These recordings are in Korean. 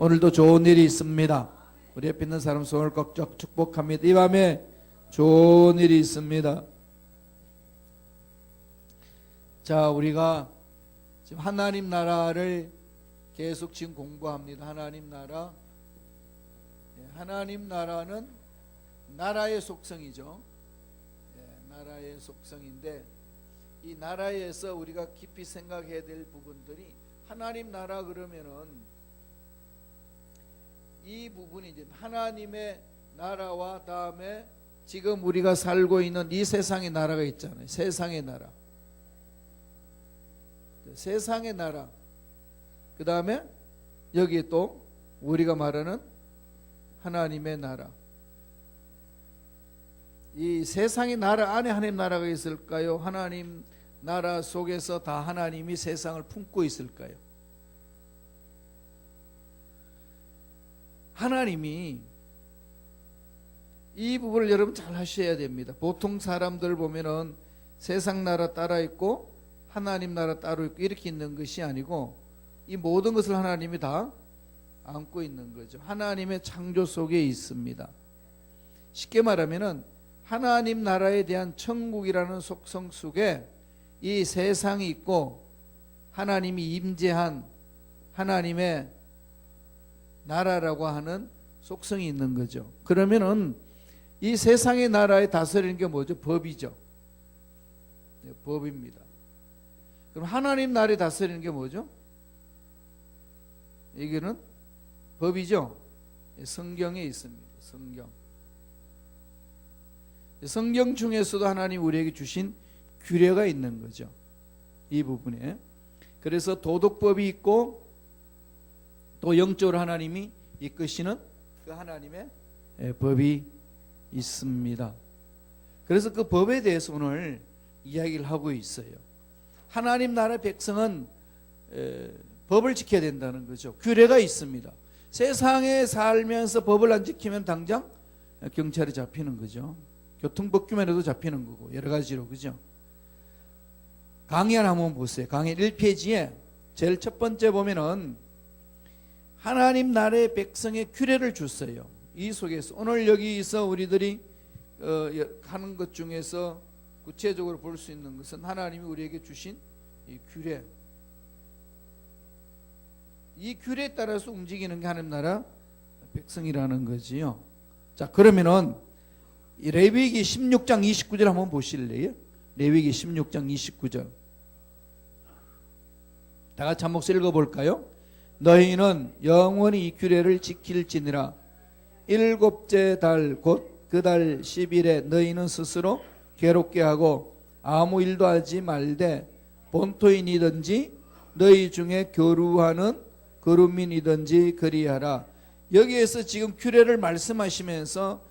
오늘도 좋은 일이 있습니다. 우리 옆에 있는 사람 손을 꼭 축복합니다. 이 밤에 좋은 일이 있습니다. 자, 우리가 지금 하나님 나라를 계속 지금 공부합니다. 하나님 나라. 하나님 나라는 나라의 속성이죠. 나라의 속성인데, 이 나라에서 우리가 깊이 생각해야 될 부분들이, 하나님 나라 그러면은 이 부분이 이제 하나님의 나라와 다음에 지금 우리가 살고 있는 이 세상의 나라가 있잖아요. 세상의 나라. 세상의 나라. 그 다음에 여기에 또 우리가 말하는 하나님의 나라. 이 세상의 나라 안에 하나님 나라가 있을까요? 하나님 나라 속에서 다 하나님이 세상을 품고 있을까요? 하나님이 이 부분을 여러분 잘 하셔야 됩니다. 보통 사람들 보면은 세상 나라 따라 있고 하나님 나라 따로 있고 이렇게 있는 것이 아니고, 이 모든 것을 하나님이 다 안고 있는 거죠. 하나님의 창조 속에 있습니다. 쉽게 말하면은 하나님 나라에 대한 천국이라는 속성 속에 이 세상이 있고 하나님이 임재한 하나님의 나라라고 하는 속성이 있는 거죠. 그러면은 이 세상의 나라에 다스리는 게 뭐죠? 법이죠. 네, 법입니다. 그럼 하나님 나라에 다스리는 게 뭐죠? 이게는 법이죠. 성경에 있습니다. 성경 중에서도 하나님 우리에게 주신 규례가 있는 거죠. 이 부분에. 그래서 도덕법이 있고 또 영적으로 하나님이 이끄시는 그 하나님의 법이 있습니다. 그래서 그 법에 대해서 오늘 이야기를 하고 있어요. 하나님 나라 백성은 법을 지켜야 된다는 거죠. 규례가 있습니다. 세상에 살면서 법을 안 지키면 당장 경찰에 잡히는 거죠. 교통법규만 해도 잡히는 거고 여러 가지로, 그죠? 강연 한번 보세요. 강연 1페이지에 제일 첫 번째 보면은 하나님 나라의 백성의 규례를 줬어요. 이 속에서 오늘 여기서 우리들이 하는 것 중에서 구체적으로 볼 수 있는 것은 하나님이 우리에게 주신 이 규례. 이 규례에 따라서 움직이는 게 하나님 나라 백성이라는 거지요. 자, 그러면은 레위기 16장 29절 한번 보실래요? 레위기 16장 29절. 다 같이 한 목소리 읽어볼까요? 너희는 영원히 이 규례를 지킬지니라. 일곱째 달 곧 그 달 10일에 너희는 스스로 괴롭게 하고 아무 일도 하지 말되 본토인이든지 너희 중에 교류하는 거류민이든지 그리하라. 여기에서 지금 규례를 말씀하시면서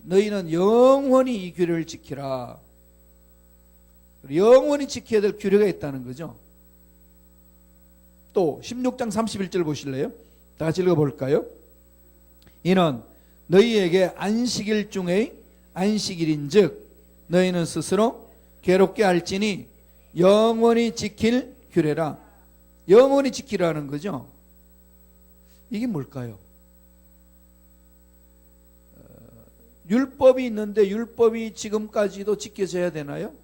너희는 영원히 이 규례를 지키라. 영원히 지켜야 될 규례가 있다는 거죠. 또 16장 31절 보실래요? 다 같이 읽어볼까요? 이는 너희에게 안식일 중에 안식일인즉 너희는 스스로 괴롭게 할지니 영원히 지킬 규례라. 영원히 지키라는 거죠. 이게 뭘까요? 율법이 있는데 율법이 지금까지도 지켜져야 되나요?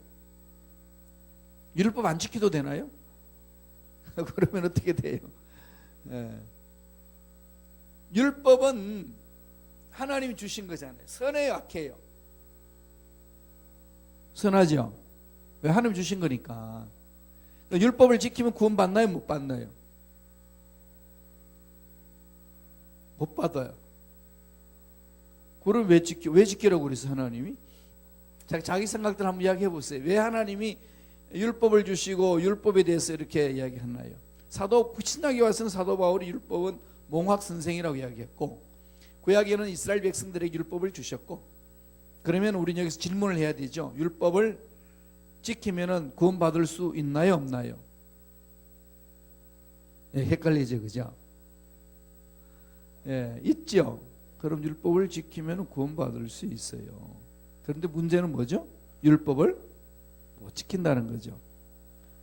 율법 안 지켜도 되나요? 그러면 어떻게 돼요? 율법은 하나님이 주신 거잖아요. 선해요, 악해요? 선하죠. 왜? 하나님 주신 거니까. 율법을 지키면 구원 받나요? 못 받나요? 못 받아요. 그럼 왜 지키라고 그랬어요, 하나님이? 자기 생각들 한번 이야기해 보세요. 왜 하나님이 율법을 주시고 율법에 대해서 이렇게 이야기하나요? 신약에 와서는 사도 바울이 율법은 몽학 선생이라고 이야기했고, 구약에는 이스라엘 백성들에게 율법을 주셨고, 그러면 우리는 여기서 질문을 해야 되죠. 율법을 지키면은 구원 받을 수 있나요, 없나요? 헷갈리죠, 그죠? 있죠. 그럼 율법을 지키면 구원받을 수 있어요. 그런데 문제는 뭐죠? 율법을 못 지킨다는 거죠.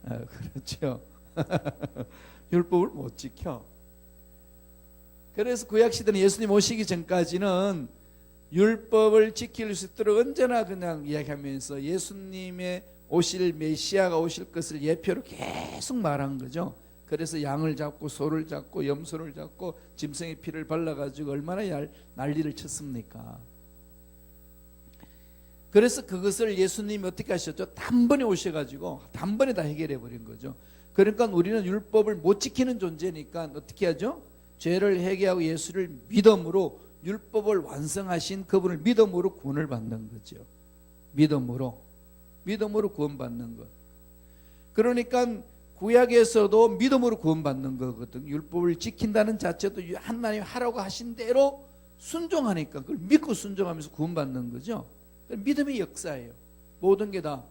그렇죠. 율법을 못 지켜. 그래서 구약시대는 예수님 오시기 전까지는 율법을 지킬 수 있도록 언제나 그냥 이야기하면서 예수님의 오실 메시아가 오실 것을 예표로 계속 말한 거죠. 그래서 양을 잡고 소를 잡고 염소를 잡고 짐승의 피를 발라가지고 얼마나 난리를 쳤습니까? 그래서 그것을 예수님이 어떻게 하셨죠? 단번에 오셔가지고 단번에 다 해결해 버린 거죠. 그러니까 우리는 율법을 못 지키는 존재니까 어떻게 하죠? 죄를 회개하고 예수를 믿음으로 율법을 완성하신 그분을 믿음으로 구원을 받는 거죠. 믿음으로 구원받는 것. 그러니까 구약에서도 믿음으로 구원받는 거거든. 율법을 지킨다는 자체도 하나님 하라고 하신 대로 순종하니까 그걸 믿고 순종하면서 구원받는 거죠. 믿음의 역사예요. 모든 게 다.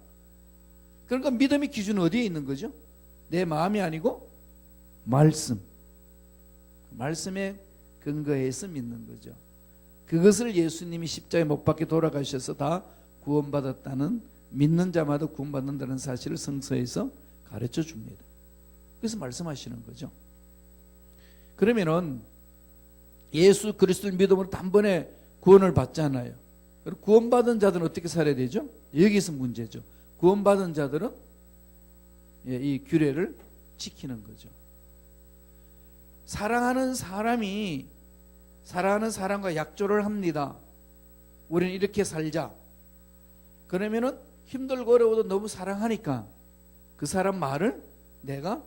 그러니까 믿음의 기준은 어디에 있는 거죠? 내 마음이 아니고 말씀. 말씀에 근거해서 믿는 거죠. 그것을 예수님이 십자가에 못 박혀 돌아가셔서 다 구원받았다는, 믿는 자마다 구원받는다는 사실을 성서에서 가르쳐 줍니다. 그래서 말씀하시는 거죠. 그러면은 예수 그리스도를 믿음으로 단번에 구원을 받잖아요. 그리고 구원받은 자들은 어떻게 살아야 되죠? 여기서 문제죠. 구원받은 자들은 이 규례를 지키는 거죠. 사랑하는 사람이 사랑하는 사람과 약조를 합니다. 우리는 이렇게 살자. 그러면은 힘들고 어려워도 너무 사랑하니까 그 사람 말을 내가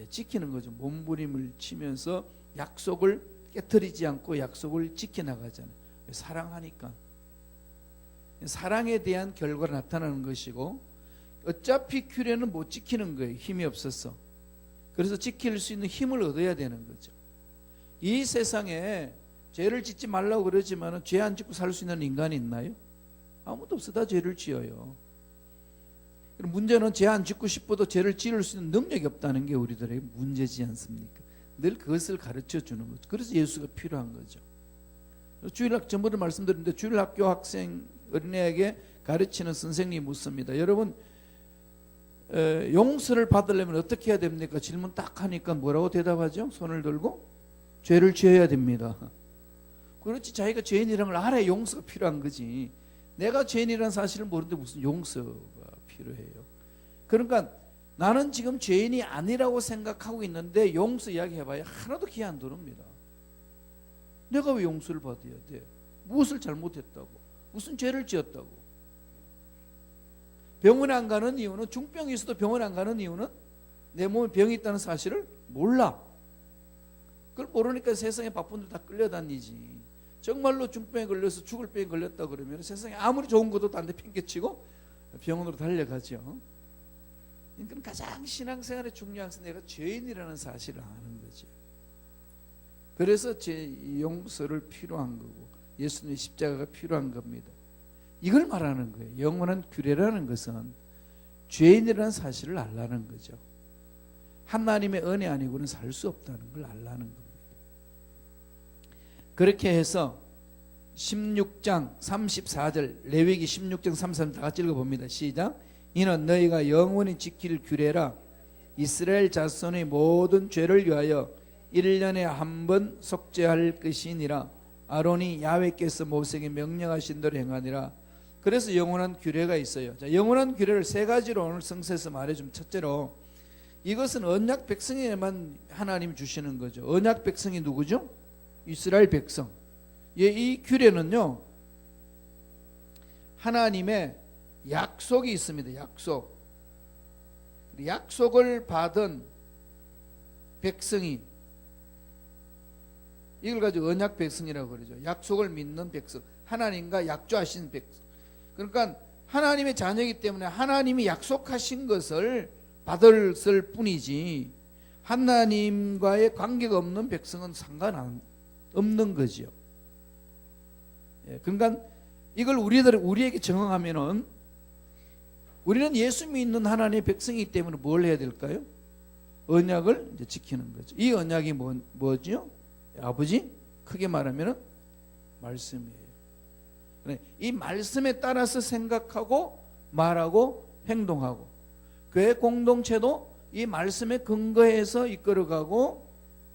지키는 거죠. 몸부림을 치면서 약속을 깨트리지 않고 약속을 지켜나가잖아요. 사랑하니까. 사랑에 대한 결과가 나타나는 것이고, 어차피 규례는 못 지키는 거예요. 힘이 없어서. 그래서 지킬 수 있는 힘을 얻어야 되는 거죠. 이 세상에 죄를 짓지 말라고 그러지만 죄 안 짓고 살 수 있는 인간이 있나요? 아무도 없어. 다 죄를 지어요. 문제는 죄 안 짓고 싶어도 죄를 지을 수 있는 능력이 없다는 게 우리들의 문제지 않습니까? 늘 그것을 가르쳐 주는 거죠. 그래서 예수가 필요한 거죠. 주일학 전부터 말씀드렸는데, 주일학교 학생 어린애에게 가르치는 선생님이 묻습니다. 여러분, 용서를 받으려면 어떻게 해야 됩니까? 질문 딱 하니까 뭐라고 대답하죠? 손을 들고 죄를 지어야 됩니다. 그렇지, 자기가 죄인이라는 걸 알아야 용서가 필요한 거지. 내가 죄인이라는 사실을 모르는데 무슨 용서가 필요해요? 그러니까 나는 지금 죄인이 아니라고 생각하고 있는데 용서 이야기해봐야 하나도 귀 안 들어옵니다. 내가 왜 용서를 받아야 돼? 무엇을 잘못했다고? 무슨 죄를 지었다고? 병원에 안 가는 이유는, 중병이 있어도 병원에 안 가는 이유는 내 몸에 병이 있다는 사실을 몰라. 그걸 모르니까 세상에 바쁜데 다 끌려다니지. 정말로 중병에 걸려서 죽을 병에 걸렸다 그러면 세상에 아무리 좋은 것도 딴 데 핑계치고 병원으로 달려가죠. 그러니까 가장 신앙생활에 중요한 것은 내가 죄인이라는 사실을 아는 거죠. 그래서 제 용서를 필요한 거고 예수님의 십자가가 필요한 겁니다. 이걸 말하는 거예요. 영원한 규례라는 것은 죄인이라는 사실을 알라는 거죠. 하나님의 은혜 아니고는 살 수 없다는 걸 알라는 겁니다. 그렇게 해서 16장 34절, 레위기 16장 33절 다 같이 읽어봅니다. 시작. 이는 너희가 영원히 지킬 규례라. 이스라엘 자손의 모든 죄를 위하여 1년에 한 번 속죄할 것이니라. 아론이 야훼께서 모세에게 명령하신 대로 행하니라. 그래서 영원한 규례가 있어요. 자, 영원한 규례를 세 가지로 오늘 성서에서 말해주면, 첫째로 이것은 언약 백성에만 하나님이 주시는 거죠. 언약 백성이 누구죠? 이스라엘 백성. 이 규례는요, 하나님의 약속이 있습니다. 약속. 약속을 받은 백성이, 이걸 가지고 언약 백성이라고 그러죠. 약속을 믿는 백성, 하나님과 약조하신 백성. 그러니까 하나님의 자녀이기 때문에 하나님이 약속하신 것을 받을 뿐이지 하나님과의 관계가 없는 백성은 상관없는 거죠. 그러니까 이걸 우리에게 적용하면은, 우리는 예수 믿는 하나님의 백성이기 때문에 뭘 해야 될까요? 언약을 이제 지키는 거죠. 이 언약이 뭐죠? 아버지, 크게 말하면은 말씀이에요. 이 말씀에 따라서 생각하고 말하고 행동하고, 교회 공동체도 이 말씀에 근거해서 이끌어가고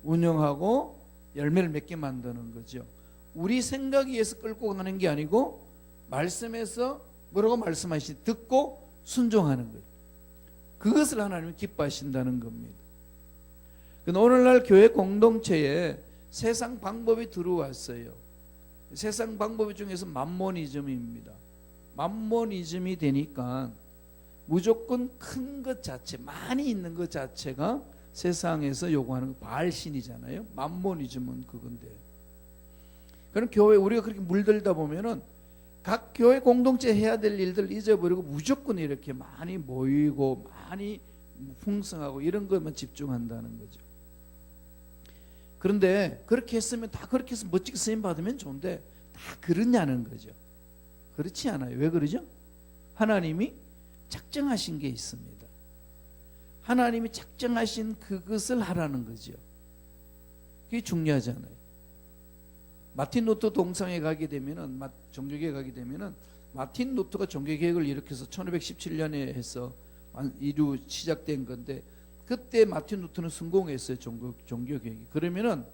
운영하고 열매를 맺게 만드는 거죠. 우리 생각에 의해서 끌고 가는 게 아니고 말씀에서 뭐라고 말씀하시지 듣고 순종하는 거예요. 그것을 하나님이 기뻐하신다는 겁니다. 오늘날 교회 공동체에 세상 방법이 들어왔어요. 세상 방법 중에서 맘모니즘입니다. 맘모니즘이 되니까 무조건 큰 것 자체, 많이 있는 것 자체가 세상에서 요구하는 거 바알신이잖아요. 맘모니즘은 그건데. 그럼 교회 우리가 그렇게 물들다 보면은 각 교회 공동체 해야 될 일들 잊어버리고 무조건 이렇게 많이 모이고 많이 풍성하고 이런 것만 집중한다는 거죠. 그런데 그렇게 했으면 다 그렇게 해서 멋지게 쓰임 받으면 좋은데 다 그러냐는 거죠. 그렇지 않아요. 왜 그러죠? 하나님이 작정하신 게 있습니다. 하나님이 작정하신 그것을 하라는 거죠. 그게 중요하잖아요. 마틴 루터 동상에 가게 되면은 종교계에 가게 되면은 마틴 루터가 종교개혁을 일으켜서 1517년에 해서 시작된 건데 그때 마틴 루터는 성공했어요. 종교개혁이. 그러면은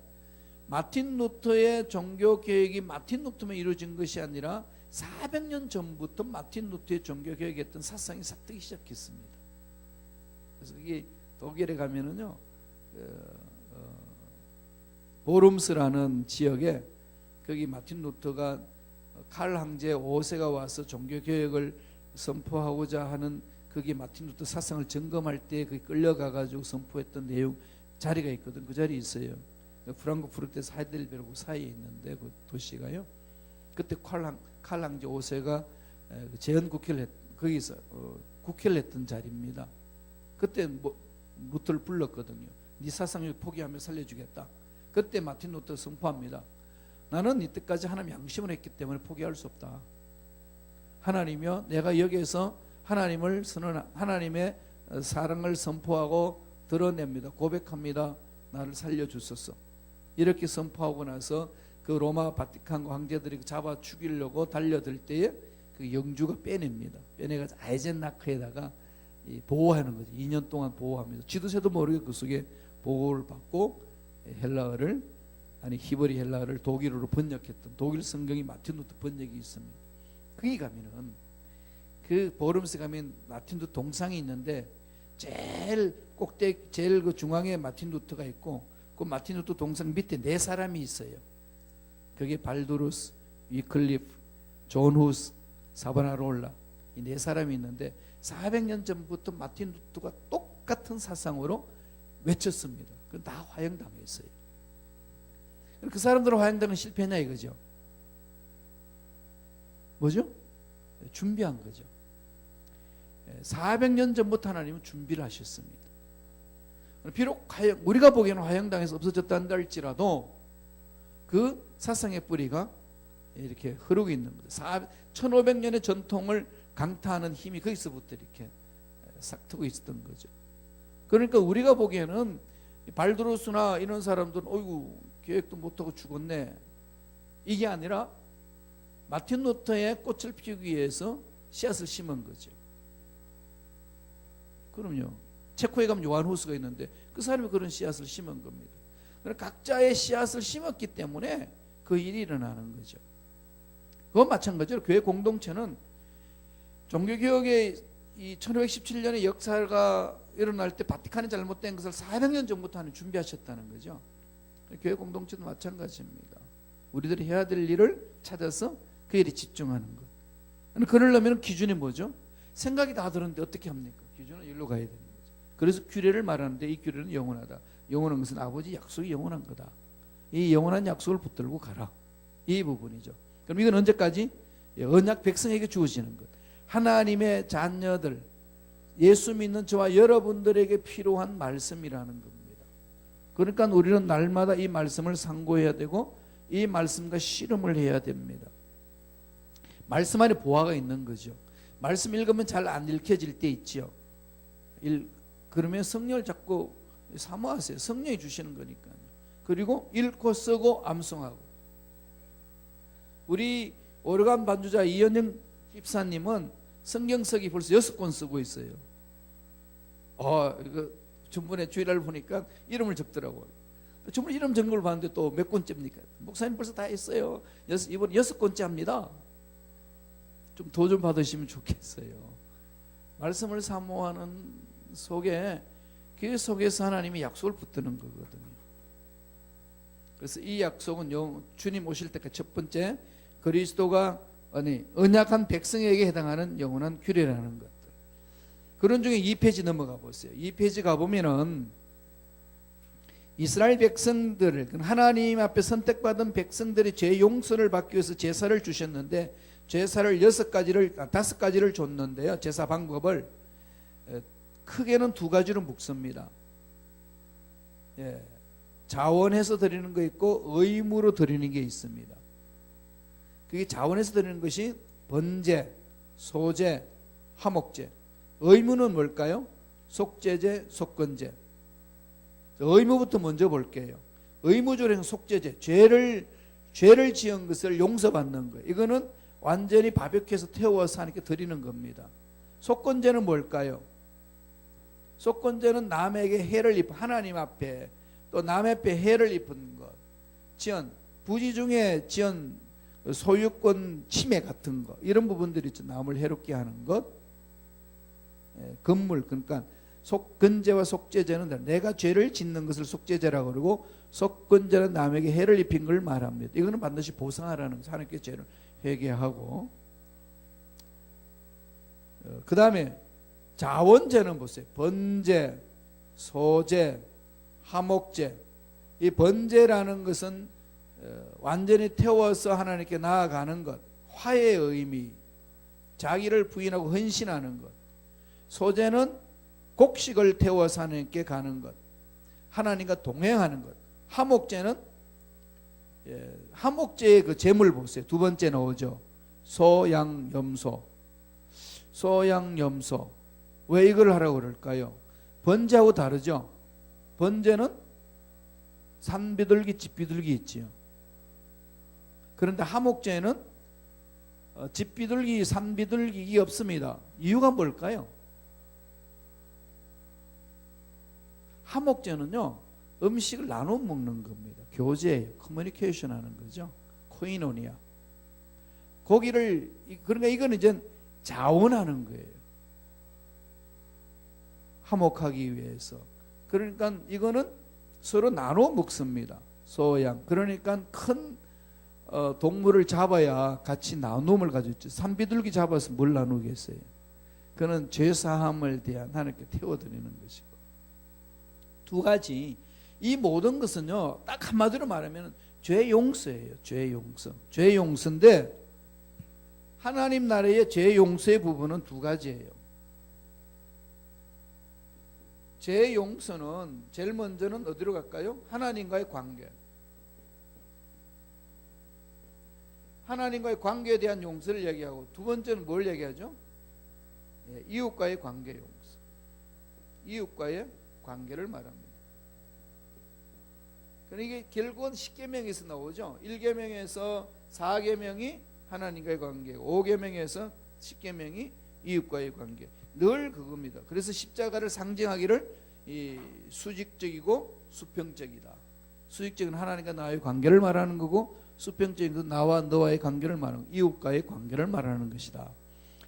마틴 루터의 종교개혁이 마틴 루터만 이루어진 것이 아니라 400년 전부터 마틴 루터의 종교개혁했던 사상이 싹트기 시작했습니다. 그래서 그게 독일에 가면은요, 보름스라는 지역에 거기 마틴 루터가 칼 황제 5세가 와서 종교개혁을 선포하고자 하는 거기 마틴 루터 사상을 점검할 때 거기 끌려가가지고 선포했던 내용 자리가 있거든. 그 자리에 있어요. 프랑크푸르트에서 하이델베르크 사이에 있는데 그 도시가요. 그때 칼 황제 5세가 재헌 국회를 거기서 국회를 했던 자리입니다. 그때 루터를 불렀거든요. 네 사상을 포기하면 살려주겠다. 그때 마틴 루터 선포합니다. 나는 이때까지 하나님 양심을 했기 때문에 포기할 수 없다. 하나님이여, 내가 여기에서 하나님을 하나님의 사랑을 선포하고 드러냅니다. 고백합니다. 나를 살려주소서. 이렇게 선포하고 나서 그 로마 바티칸 황제들이 잡아 죽이려고 달려들 때에 그 영주가 빼냅니다. 빼내가지고 아이젠나크에다가 보호하는 거죠. 2년 동안 보호합니다. 지도새도 모르게 그 속에 보호를 받고 헬라어를 히브리 헬라어를 독일어로 번역했던 독일 성경이 마틴 루터 번역이 있습니다. 거기 가면은 그 보름스 가면 마틴 루터 동상이 있는데 제일 그 중앙에 마틴 루터가 있고 그 마틴 루터 동상 밑에 4사람이 있어요. 그게 발두루스, 위클리프, 존 후스, 사바나롤라 이 4사람이 있는데 400년 전부터 마틴 루터가 똑같은 사상으로 외쳤습니다. 그건 다 화형당했어요. 그 사람들은 화형당은 실패했냐 이거죠. 뭐죠? 준비한 거죠. 400년 전부터 하나님은 준비를 하셨습니다. 비록 우리가 보기에는 화형당해서 없어졌다 할지라도 그 사상의 뿌리가 이렇게 흐르고 있는 거죠. 1500년의 전통을 강타하는 힘이 거기서부터 이렇게 싹 트고 있었던 거죠. 그러니까 우리가 보기에는 발드로스나 이런 사람들은 어이구 계획도 못하고 죽었네, 이게 아니라 마틴 루터의 꽃을 피우기 위해서 씨앗을 심은 거죠. 그럼요. 체코에 가면 요한 후스가 있는데 그 사람이 그런 씨앗을 심은 겁니다. 그러니까 각자의 씨앗을 심었기 때문에 그 일이 일어나는 거죠. 그건 마찬가지로 교회 공동체는 종교개혁의 이 1517년의 역사가 일어날 때 바티칸이 잘못된 것을 400년 전부터 하는 준비하셨다는 거죠. 교회 공동체도 마찬가지입니다. 우리들이 해야 될 일을 찾아서 그 일에 집중하는 것. 그러려면 기준이 뭐죠? 생각이 다 들었는데 어떻게 합니까? 기준은 일로 가야 되는 거죠. 그래서 규례를 말하는데 이 규례는 영원하다. 영원한 것은 아버지 약속이 영원한 거다. 이 영원한 약속을 붙들고 가라. 이 부분이죠. 그럼 이건 언제까지? 언약 백성에게 주어지는 것. 하나님의 자녀들, 예수 믿는 저와 여러분들에게 필요한 말씀이라는 겁니다. 그러니까 우리는 날마다 이 말씀을 상고해야 되고 이 말씀과 씨름을 해야 됩니다. 말씀 안에 보화가 있는 거죠. 말씀 읽으면 잘 안 읽혀질 때 있죠. 그러면 성령을 자꾸 사모하세요. 성령이 주시는 거니까요. 그리고 읽고 쓰고 암송하고. 우리 오르간 반주자 이현영 집사님은 성경석이 벌써 6권 쓰고 있어요. 이거 전번에 주일날 보니까 이름을 적더라고요. 정말 이름 전국을 봤는데 또 몇 권째입니까? 목사님 벌써 다 했어요. 이번 6권째 합니다. 좀 도전 받으시면 좋겠어요. 말씀을 사모하는 속에 그 속에서 하나님이 약속을 붙드는 거거든요. 그래서 이 약속은 주님 오실 때까지 첫 번째 그리스도가 언약한 백성에게 해당하는 영원한 규례라는 것들. 그런 중에 2페이지 넘어가 보세요. 2페이지 가보면은 이스라엘 백성들을 하나님 앞에 선택받은 백성들이 죄 용서를 받기 위해서 제사를 주셨는데 제사를 5가지를 줬는데요. 제사 방법을 크게는 2가지로 묶습니다. 자원해서 드리는 거 있고 의무로 드리는 게 있습니다. 그게 자원해서 드리는 것이 번제, 소제, 화목제. 의무는 뭘까요? 속죄제, 속건제. 의무부터 먼저 볼게요. 의무적으로 속죄제, 죄를 지은 것을 용서받는 거예요. 이거는 완전히 바베큐에서 태워서 하나님께 드리는 겁니다. 속건제는 뭘까요? 속건제는 남에게 해를 입은, 하나님 앞에 또 남 앞에 해를 입은 것, 부지 중에 지은 소유권 침해 같은 것, 이런 부분들이 있죠. 남을 해롭게 하는 것, 건물. 그러니까 속건제와 속죄제는 내가 죄를 짓는 것을 속죄제라고 그러고, 속건제는 남에게 해를 입힌 걸 말합니다. 이거는 반드시 보상하라는, 하나님께 죄를 회개하고. 그 다음에 자원제는 보세요. 번제, 소제, 화목제. 이 번제라는 것은 완전히 태워서 하나님께 나아가는 것, 화해의 의미, 자기를 부인하고 헌신하는 것. 소제는 곡식을 태워서 하나님께 가는 것, 하나님과 동행하는 것. 화목제는 화목제의 그 제물 보세요. 2번째 나오죠. 소양염소. 소양염소. 왜 이걸 하라고 그럴까요? 번제하고 다르죠. 번제는 산비둘기, 집비둘기 있지요. 그런데 화목제는 집비둘기, 산비둘기 이게 없습니다. 이유가 뭘까요? 화목제는요, 음식을 나눠 먹는 겁니다. 교제예요. 커뮤니케이션 하는 거죠. 코이노니아. 고기를, 그러니까 이거는 이제 자원하는 거예요. 화목하기 위해서. 그러니까 이거는 서로 나눠 먹습니다. 소양. 그러니까 큰 동물을 잡아야 같이 나눔을 가졌죠. 산비둘기 잡아서 뭘 나누겠어요? 그는 죄사함을 대한 하나님께 태워드리는 것이고. 2가지. 이 모든 것은요, 딱 한마디로 말하면 죄 용서예요. 죄 용서. 죄 용서인데 하나님 나라의 죄 용서의 부분은 2가지예요. 죄 용서는 제일 먼저는 어디로 갈까요? 하나님과의 관계. 하나님과의 관계에 대한 용서를 얘기하고, 2번째는 뭘 얘기하죠? 이웃과의 관계 용서. 이웃과의 관계를 말합니다. 그러니까 이게 결국은 10계명에서 나오죠. 1계명에서 4계명이 하나님과의 관계, 5계명에서 10계명이 이웃과의 관계. 늘 그겁니다. 그래서 십자가를 상징하기를 이 수직적이고 수평적이다. 수직적인 하나님과 나의 관계를 말하는 거고, 수평적인 나와 너와의 관계를 말하는, 이웃과의 관계를 말하는 것이다.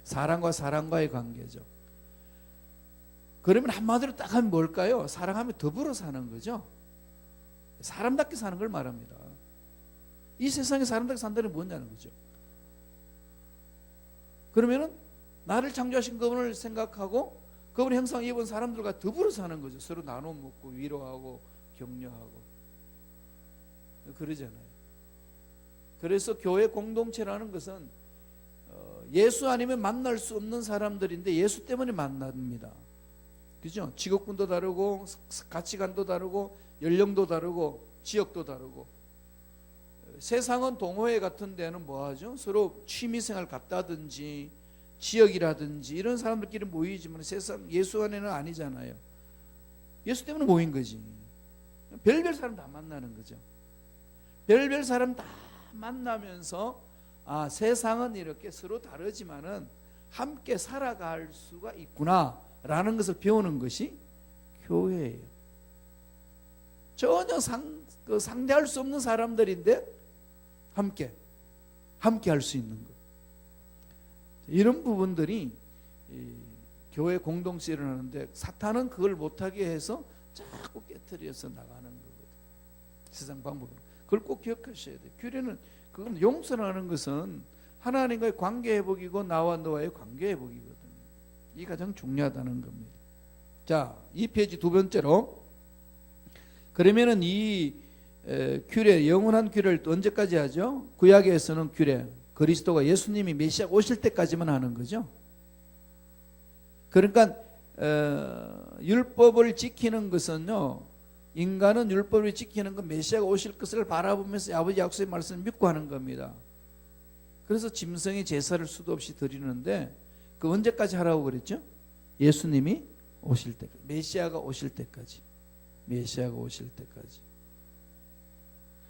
사랑과 사랑과의 관계죠. 그러면 한마디로 딱 하면 뭘까요? 사랑하면 더불어 사는 거죠. 사람답게 사는 걸 말합니다. 이 세상에 사람답게 산다는 게 뭐냐는 거죠. 그러면은 나를 창조하신 그분을 생각하고 그분의 형상 입은 사람들과 더불어 사는 거죠. 서로 나눠 먹고 위로하고 격려하고 그러잖아요. 그래서 교회 공동체라는 것은 예수 아니면 만날 수 없는 사람들인데 예수 때문에 만납니다. 그죠? 직업군도 다르고 가치관도 다르고 연령도 다르고 지역도 다르고. 세상은 동호회 같은 데는 뭐하죠? 서로 취미생활 같다든지 지역이라든지 이런 사람들끼리 모이지만 세상 예수 안에는 아니잖아요. 예수 때문에 모인 거지. 별별 사람 다 만나는 거죠. 별별 사람 다 만나면서 세상은 이렇게 서로 다르지만은 함께 살아갈 수가 있구나라는 것을 배우는 것이 교회예요. 전혀 그 상대할 수 없는 사람들인데 함께 할 수 있는 것. 이런 부분들이 교회 공동체를 하는데 사탄은 그걸 못하게 해서 자꾸 깨트려서 나가는 거거든. 세상 방법은. 그걸 꼭 기억하셔야 돼요. 규례는 그건 용서하는 것은 하나님과의 관계 회복이고 나와 너와의 관계 회복이거든요. 이 가장 중요하다는 겁니다. 자, 이 페이지 두 번째로 그러면은 이 규례, 영원한 규례를 또 언제까지 하죠? 구약에서는 규례, 그리스도가 예수님이 메시아 오실 때까지만 하는 거죠. 그러니까 율법을 지키는 것은요, 인간은 율법을 지키는 건 메시아가 오실 것을 바라보면서 아버지 약속의 말씀을 믿고 하는 겁니다. 그래서 짐승의 제사를 수도 없이 드리는데 그 언제까지 하라고 그랬죠? 예수님이 오실 때까지, 메시아가 오실 때까지, 메시아가 오실 때까지.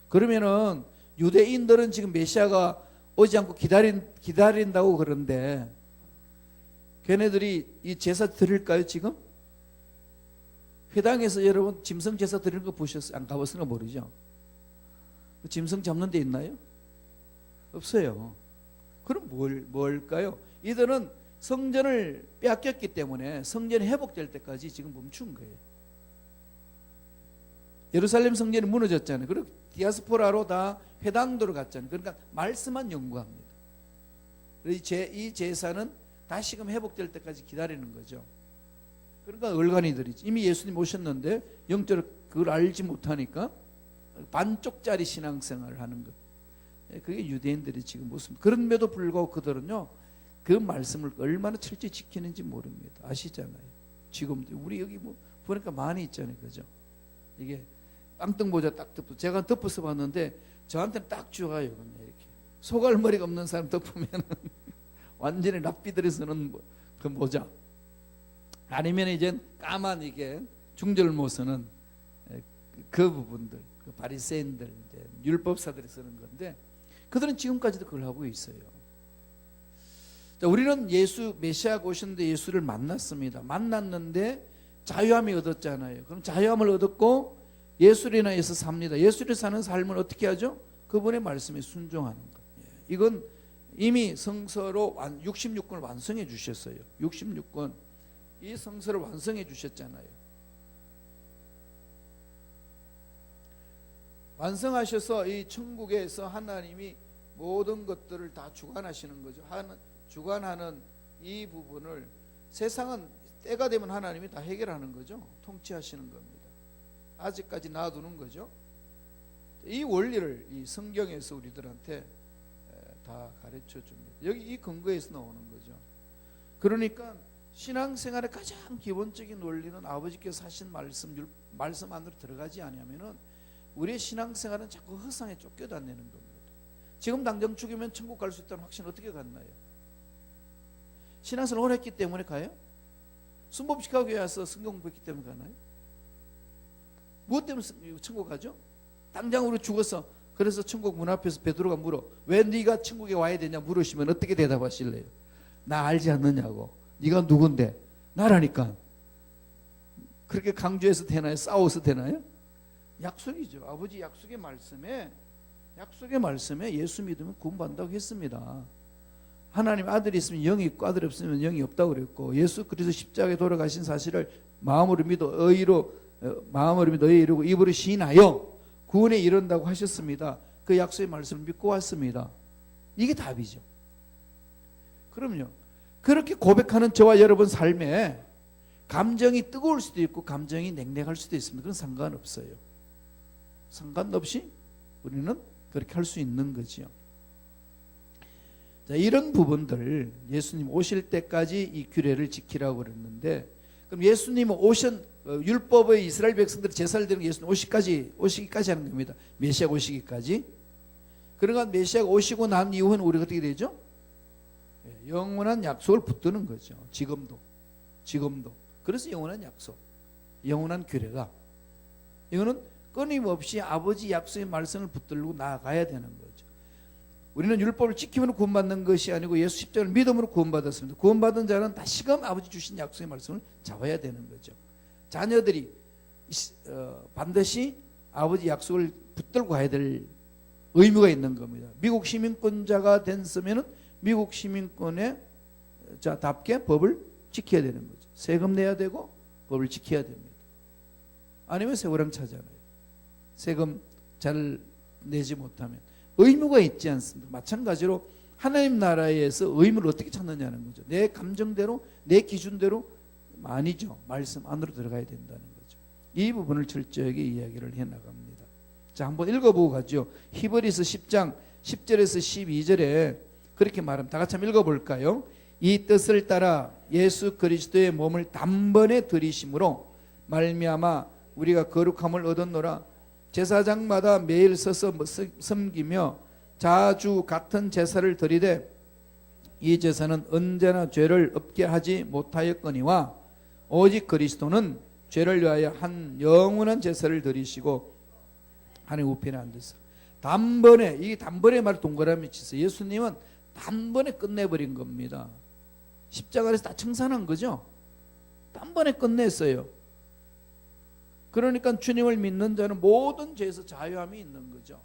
그러면은 유대인들은 지금 메시아가 오지 않고 기다린다고 그러는데 걔네들이 이 제사 드릴까요 지금? 회당에서 여러분 짐승 제사 드리는 거 보셨어요? 안 가봤으니까 모르죠. 짐승 잡는 데 있나요? 없어요. 그럼 뭘까요? 이들은 성전을 빼앗겼기 때문에 성전이 회복될 때까지 지금 멈춘 거예요. 예루살렘 성전이 무너졌잖아요. 그리고 디아스포라로 다 회당도로 갔잖아요. 그러니까 말씀만 연구합니다. 이 제사는 다시금 회복될 때까지 기다리는 거죠. 그러니까 얼간이들이지. 이미 예수님 오셨는데 영적으로 그걸 알지 못하니까 반쪽짜리 신앙생활을 하는 것. 그게 유대인들이 지금 모습. 그런데도 불구하고 그들은요, 그 말씀을 얼마나 철저히 지키는지 모릅니다. 아시잖아요. 지금도 우리 여기 뭐 보니까 많이 있잖아요, 그죠? 이게 빵떡 모자 딱 덮어. 제가 덮어서 봤는데 저한테는 딱 좋아요, 이렇게 소갈머리가 없는 사람 덮으면 완전히 랍비들이 쓰는 그 모자. 아니면 이제 까만 이게 중절모 쓰는 그 부분들, 그 바리새인들, 이제 율법사들이 쓰는 건데 그들은 지금까지도 그걸 하고 있어요. 자, 우리는 메시아가 오셨는데 예수를 만났습니다. 만났는데 자유함이 얻었잖아요. 그럼 자유함을 얻었고 예수를 인하여서 삽니다. 예수를 사는 삶을 어떻게 하죠? 그분의 말씀에 순종하는 것. 이건 이미 성서로 66권을 완성해 주셨어요. 66권. 이 성서를 완성해 주셨잖아요. 완성하셔서 이 천국에서 하나님이 모든 것들을 다 주관하시는 거죠. 주관하는 이 부분을 세상은 때가 되면 하나님이 다 해결하는 거죠. 통치하시는 겁니다. 아직까지 놔두는 거죠. 이 원리를 이 성경에서 우리들한테 다 가르쳐 줍니다. 여기 이 근거에서 나오는 거죠. 그러니까 신앙생활의 가장 기본적인 원리는 아버지께서 하신 말씀 안으로 들어가지 않으면은 우리의 신앙생활은 자꾸 허상에 쫓겨다니는 겁니다. 지금 당장 죽으면 천국 갈 수 있다는 확신 어떻게 갖나요? 신앙생활 오래 했기 때문에 가요? 순복음시카고에 와서 성경 공부했기 때문에 가나요? 무엇 때문에 천국 가죠? 당장 우리 죽어서 그래서 천국 문 앞에서 베드로가 물어 왜 네가 천국에 와야 되냐 물으시면 어떻게 대답하실래요? 나 알지 않느냐고. 네가 누군데? 나라니까. 그렇게 강조해서 되나요? 싸워서 되나요? 약속이죠. 아버지 약속의 말씀에 예수 믿으면 구원받는다고 했습니다. 하나님 아들이 있으면 영이 있고 아들이 없으면 영이 없다고 그랬고 예수 그리스도 십자가에 돌아가신 사실을 마음으로 믿어 의로 이루고 입으로 시인하여 구원에 이른다고 하셨습니다. 그 약속의 말씀을 믿고 왔습니다. 이게 답이죠. 그럼요. 그렇게 고백하는 저와 여러분 삶에 감정이 뜨거울 수도 있고 감정이 냉랭할 수도 있습니다. 그건 상관없어요. 상관없이 우리는 그렇게 할 수 있는 거지요. 자, 이런 부분들 예수님 오실 때까지 이 규례를 지키라고 그랬는데 그럼 예수님은 율법의 이스라엘 백성들이 제사를 드리는 예수님 오시기까지 하는 겁니다. 메시아가 오시기까지. 그러니까 메시아가 오시고 난 이후에는 우리가 어떻게 되죠? 영원한 약속을 붙드는 거죠. 지금도. 그래서 영원한 약속, 영원한 규례가 이거는 끊임없이 아버지 약속의 말씀을 붙들고 나아가야 되는 거죠. 우리는 율법을 지키면 구원받는 것이 아니고 예수 십자가를 믿음으로 구원받았습니다. 구원받은 자는 다시금 아버지 주신 약속의 말씀을 잡아야 되는 거죠. 자녀들이 반드시 아버지 약속을 붙들고 가야 될 의무가 있는 겁니다. 미국 시민권자가 됐으면은 미국 시민권에 답게 법을 지켜야 되는 거죠. 세금 내야 되고 법을 지켜야 됩니다. 아니면 세고랑 차잖아요. 세금 잘 내지 못하면 의무가 있지 않습니다. 마찬가지로 하나님 나라에서 의무를 어떻게 찾느냐는 거죠. 내 감정대로 내 기준대로 아니죠. 말씀 안으로 들어가야 된다는 거죠. 이 부분을 철저하게 이야기를 해나갑니다. 자, 한번 읽어보고 가죠. 히브리서 10장 10절에서 12절에 그렇게 말합니다. 다 같이 한번 읽어볼까요? 이 뜻을 따라 예수 그리스도의 몸을 단번에 들이심으로 말미암아 우리가 거룩함을 얻었노라. 제사장마다 매일 서서 섬기며 자주 같은 제사를 드리되 이 제사는 언제나 죄를 없게 하지 못하였거니와 오직 그리스도는 죄를 위하여 한 영원한 제사를 드리시고 하나님 우편에 앉으사 단번에, 이 단번에 말 동그라미 치세요. 예수님은 단번에 끝내버린 겁니다. 십자가에서 다 청산한 거죠. 단번에 끝냈어요. 그러니까 주님을 믿는 자는 모든 죄에서 자유함이 있는 거죠.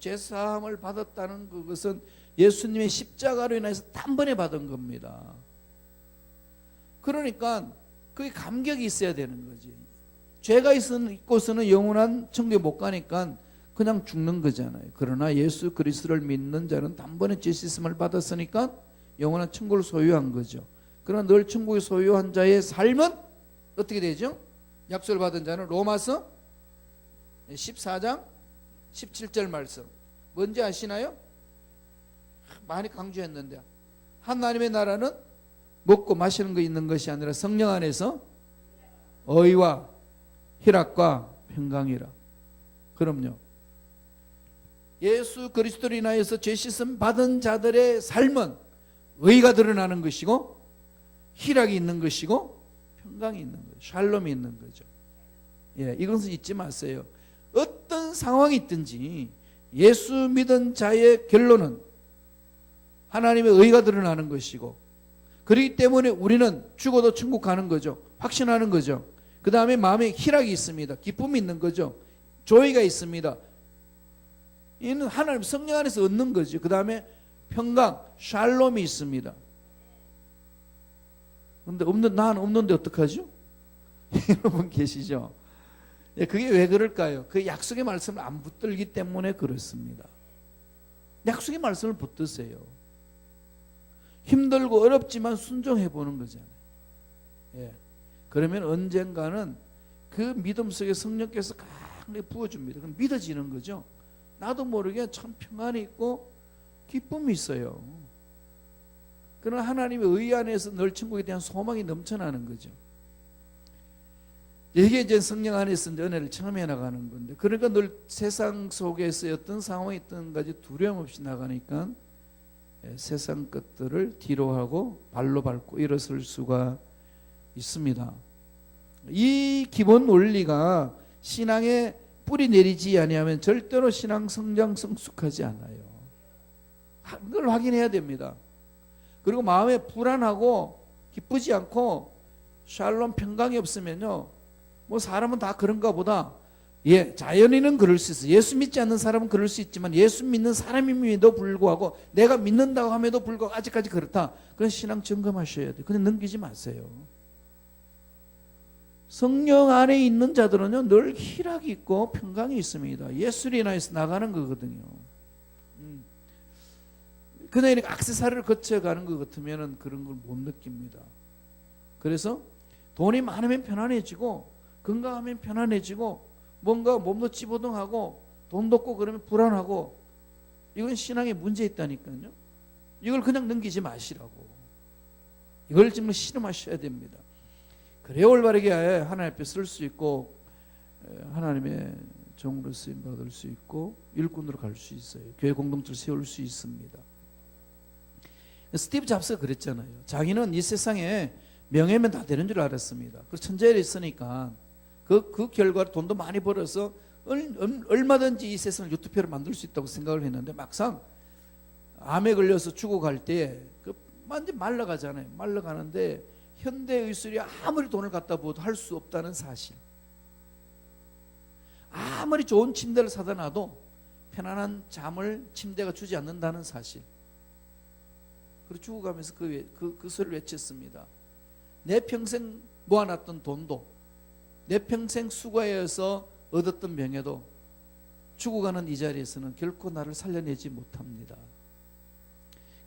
죄사함을 받았다는 그것은 예수님의 십자가로 인해서 단번에 받은 겁니다. 그러니까 그게 감격이 있어야 되는 거지. 죄가 있고서는 영원한 천국에 못 가니까 그냥 죽는 거잖아요. 그러나 예수 그리스도를 믿는 자는 단번에 죄 씻음을 받았으니까 영원한 천국을 소유한 거죠. 그러나 늘 천국을 소유한 자의 삶은 어떻게 되죠? 약속을 받은 자는 로마서 14장 17절 말씀 뭔지 아시나요? 많이 강조했는데 하나님의 나라는 먹고 마시는 거 있는 것이 아니라 성령 안에서 의와 희락과 평강이라. 그럼요. 예수 그리스도로 인하여서 죄 씻음 받은 자들의 삶은 의가 드러나는 것이고 희락이 있는 것이고 평강이 있는 거죠. 샬롬이 있는 거죠. 예, 이것은 잊지 마세요. 어떤 상황이 있든지 예수 믿은 자의 결론은 하나님의 의가 드러나는 것이고 그렇기 때문에 우리는 죽어도 천국 가는 거죠. 확신하는 거죠. 그 다음에 마음에 희락이 있습니다. 기쁨이 있는 거죠. 조의가 있습니다. 이는 하나님 성령 안에서 얻는 거죠. 그 다음에 평강, 샬롬이 있습니다. 그런데 난 없는데 어떡하죠? 여러분 계시죠? 그게 왜 그럴까요? 그 약속의 말씀을 안 붙들기 때문에 그렇습니다. 약속의 말씀을 붙드세요. 힘들고 어렵지만 순종해 보는 거잖아요. 예. 그러면 언젠가는 그 믿음 속에 성령께서 강하게 부어줍니다. 그럼 믿어지는 거죠. 나도 모르게 참 평안이 있고 기쁨이 있어요. 그러나 하나님의 의 안에서 늘 천국에 대한 소망이 넘쳐나는 거죠. 이게 이제 성령 안에서 은혜를 체험해 나가는 건데, 그러니까 늘 세상 속에서 어떤 상황이 있든 가지 두려움 없이 나가니까 세상 것들을 뒤로하고 발로 밟고 일어설 수가 있습니다. 이 기본 원리가 신앙에 뿌리 내리지 아니하면 절대로 신앙 성장 성숙하지 않아요. 그걸 확인해야 됩니다. 그리고 마음에 불안하고 기쁘지 않고 샬롬 평강이 없으면요, 뭐 사람은 다 그런가 보다. 예, 자연인은 그럴 수 있어요. 예수 믿지 않는 사람은 그럴 수 있지만 예수 믿는 사람임에도 불구하고 내가 믿는다고 함에도 불구하고 아직까지 그렇다. 그런 신앙 점검하셔야 돼요. 그냥 넘기지 마세요. 성령 안에 있는 자들은요 늘 희락이 있고 평강이 있습니다. 예수를 인하여서 나가는 거거든요. 그냥 이렇게 액세서리를 거쳐가는 것 같으면 그런 걸 못 느낍니다. 그래서 돈이 많으면 편안해지고 건강하면 편안해지고 뭔가 몸도 찌보둥하고 돈도 없고 그러면 불안하고, 이건 신앙에 문제 있다니까요. 이걸 그냥 넘기지 마시라고. 이걸 정말 실험하셔야 됩니다. 그래야 올바르게 하나님 앞에 쓸 수 있고 하나님의 종으로 쓰임 받을 수 있고 일꾼으로 갈 수 있어요. 교회 공동체를 세울 수 있습니다. 스티브 잡스가 그랬잖아요. 자기는 이 세상에 명예면 다 되는 줄 알았습니다. 그 천재를 있으니까 그 결과로 돈도 많이 벌어서 얼마든지 이 세상을 유투표로 만들 수 있다고 생각을 했는데 막상 암에 걸려서 죽어갈 때 완전 말라가잖아요. 말라가는데 현대의술이 아무리 돈을 갖다 부어도 할 수 없다는 사실. 아무리 좋은 침대를 사다 놔도 편안한 잠을 침대가 주지 않는다는 사실. 그리고 죽어가면서 그 소리를 외쳤습니다. 내 평생 모아놨던 돈도, 내 평생 수고해서 얻었던 명예도 죽어가는 이 자리에서는 결코 나를 살려내지 못합니다.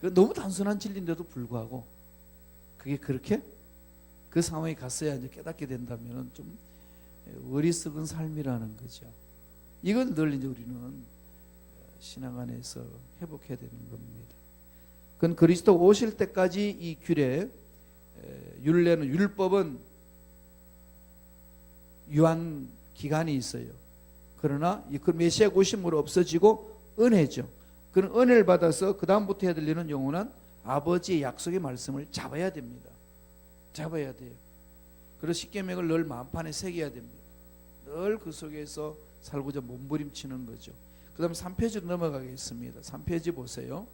너무 단순한 진리인데도 불구하고 그게 그렇게 그 상황에 갔어야 이제 깨닫게 된다면 좀 어리석은 삶이라는 거죠. 이건 늘 이제 우리는 신앙 안에서 회복해야 되는 겁니다. 그건 그리스도 오실 때까지 이 규례, 율례는, 율법은 유한 기간이 있어요. 그러나 그 메시아 오심으로 없어지고 은혜죠. 그런 은혜를 받아서 그 다음부터 해야 될 일은 영원한 아버지의 약속의 말씀을 잡아야 됩니다. 잡아야 돼요. 그래서 십계명을 늘 마음판에 새겨야 됩니다. 늘 그 속에서 살고자 몸부림치는 거죠. 그 다음 3페이지로 넘어가겠습니다. 3페이지 보세요.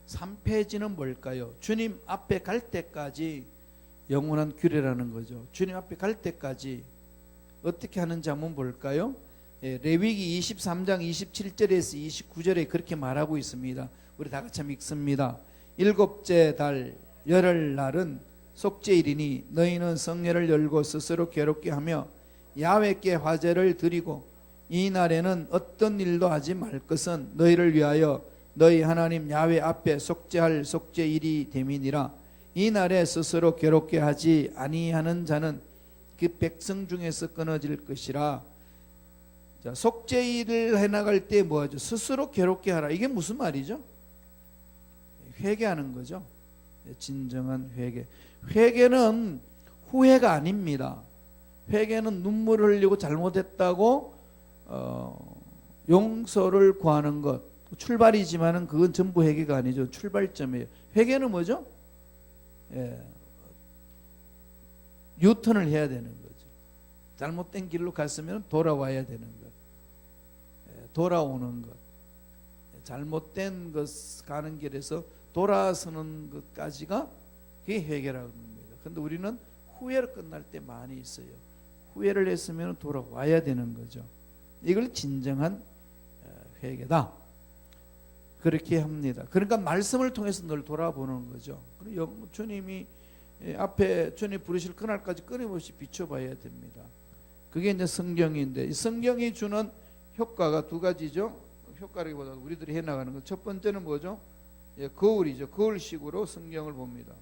3페이지는 뭘까요? 주님 앞에 갈 때까지 영원한 규례라는 거죠. 주님 앞에 갈 때까지 어떻게 하는지 한번 볼까요? 레위기 23장 27절에서 29절에 그렇게 말하고 있습니다. 우리 다 같이 읽습니다. 일곱째 달 열흘날은 속죄일이니 너희는 성례를 열고 스스로 괴롭게 하며 야훼께 화제를 드리고 이 날에는 어떤 일도 하지 말 것은 너희를 위하여 너희 하나님 야훼 앞에 속죄할 속죄일이 됨이니라. 이 날에 스스로 괴롭게 하지 아니하는 자는 그 백성 중에서 끊어질 것이라. 자, 속죄일을 해나갈 때 뭐하죠? 스스로 괴롭게 하라. 이게 무슨 말이죠? 회개하는 거죠. 진정한 회개. 회개는 후회가 아닙니다. 회개는 눈물을 흘리고 잘못했다고 용서를 구하는 것, 출발이지만은 그건 전부 회개가 아니죠. 출발점이에요. 회개는 뭐죠? 유턴을 해야 되는 거죠. 잘못된 길로 갔으면 돌아와야 되는 것, 돌아오는 것, 잘못된 것 가는 길에서 돌아서는 것까지가 그게 회개라고 합니다. 그런데 우리는 후회로 끝날 때 많이 있어요. 후회를 했으면 돌아와야 되는 거죠. 이걸 진정한 회개다, 그렇게 합니다. 그러니까 말씀을 통해서 늘 돌아보는 거죠. 주님이 앞에 주님 부르실 그날까지 끊임없이 비춰봐야 됩니다. 그게 이제 성경인데, 이 성경이 주는 효과가 두 가지죠. 효과라기보다 우리들이 해나가는 것. 첫 번째는 뭐죠? 거울이죠. 거울식으로 성경을 봅니다.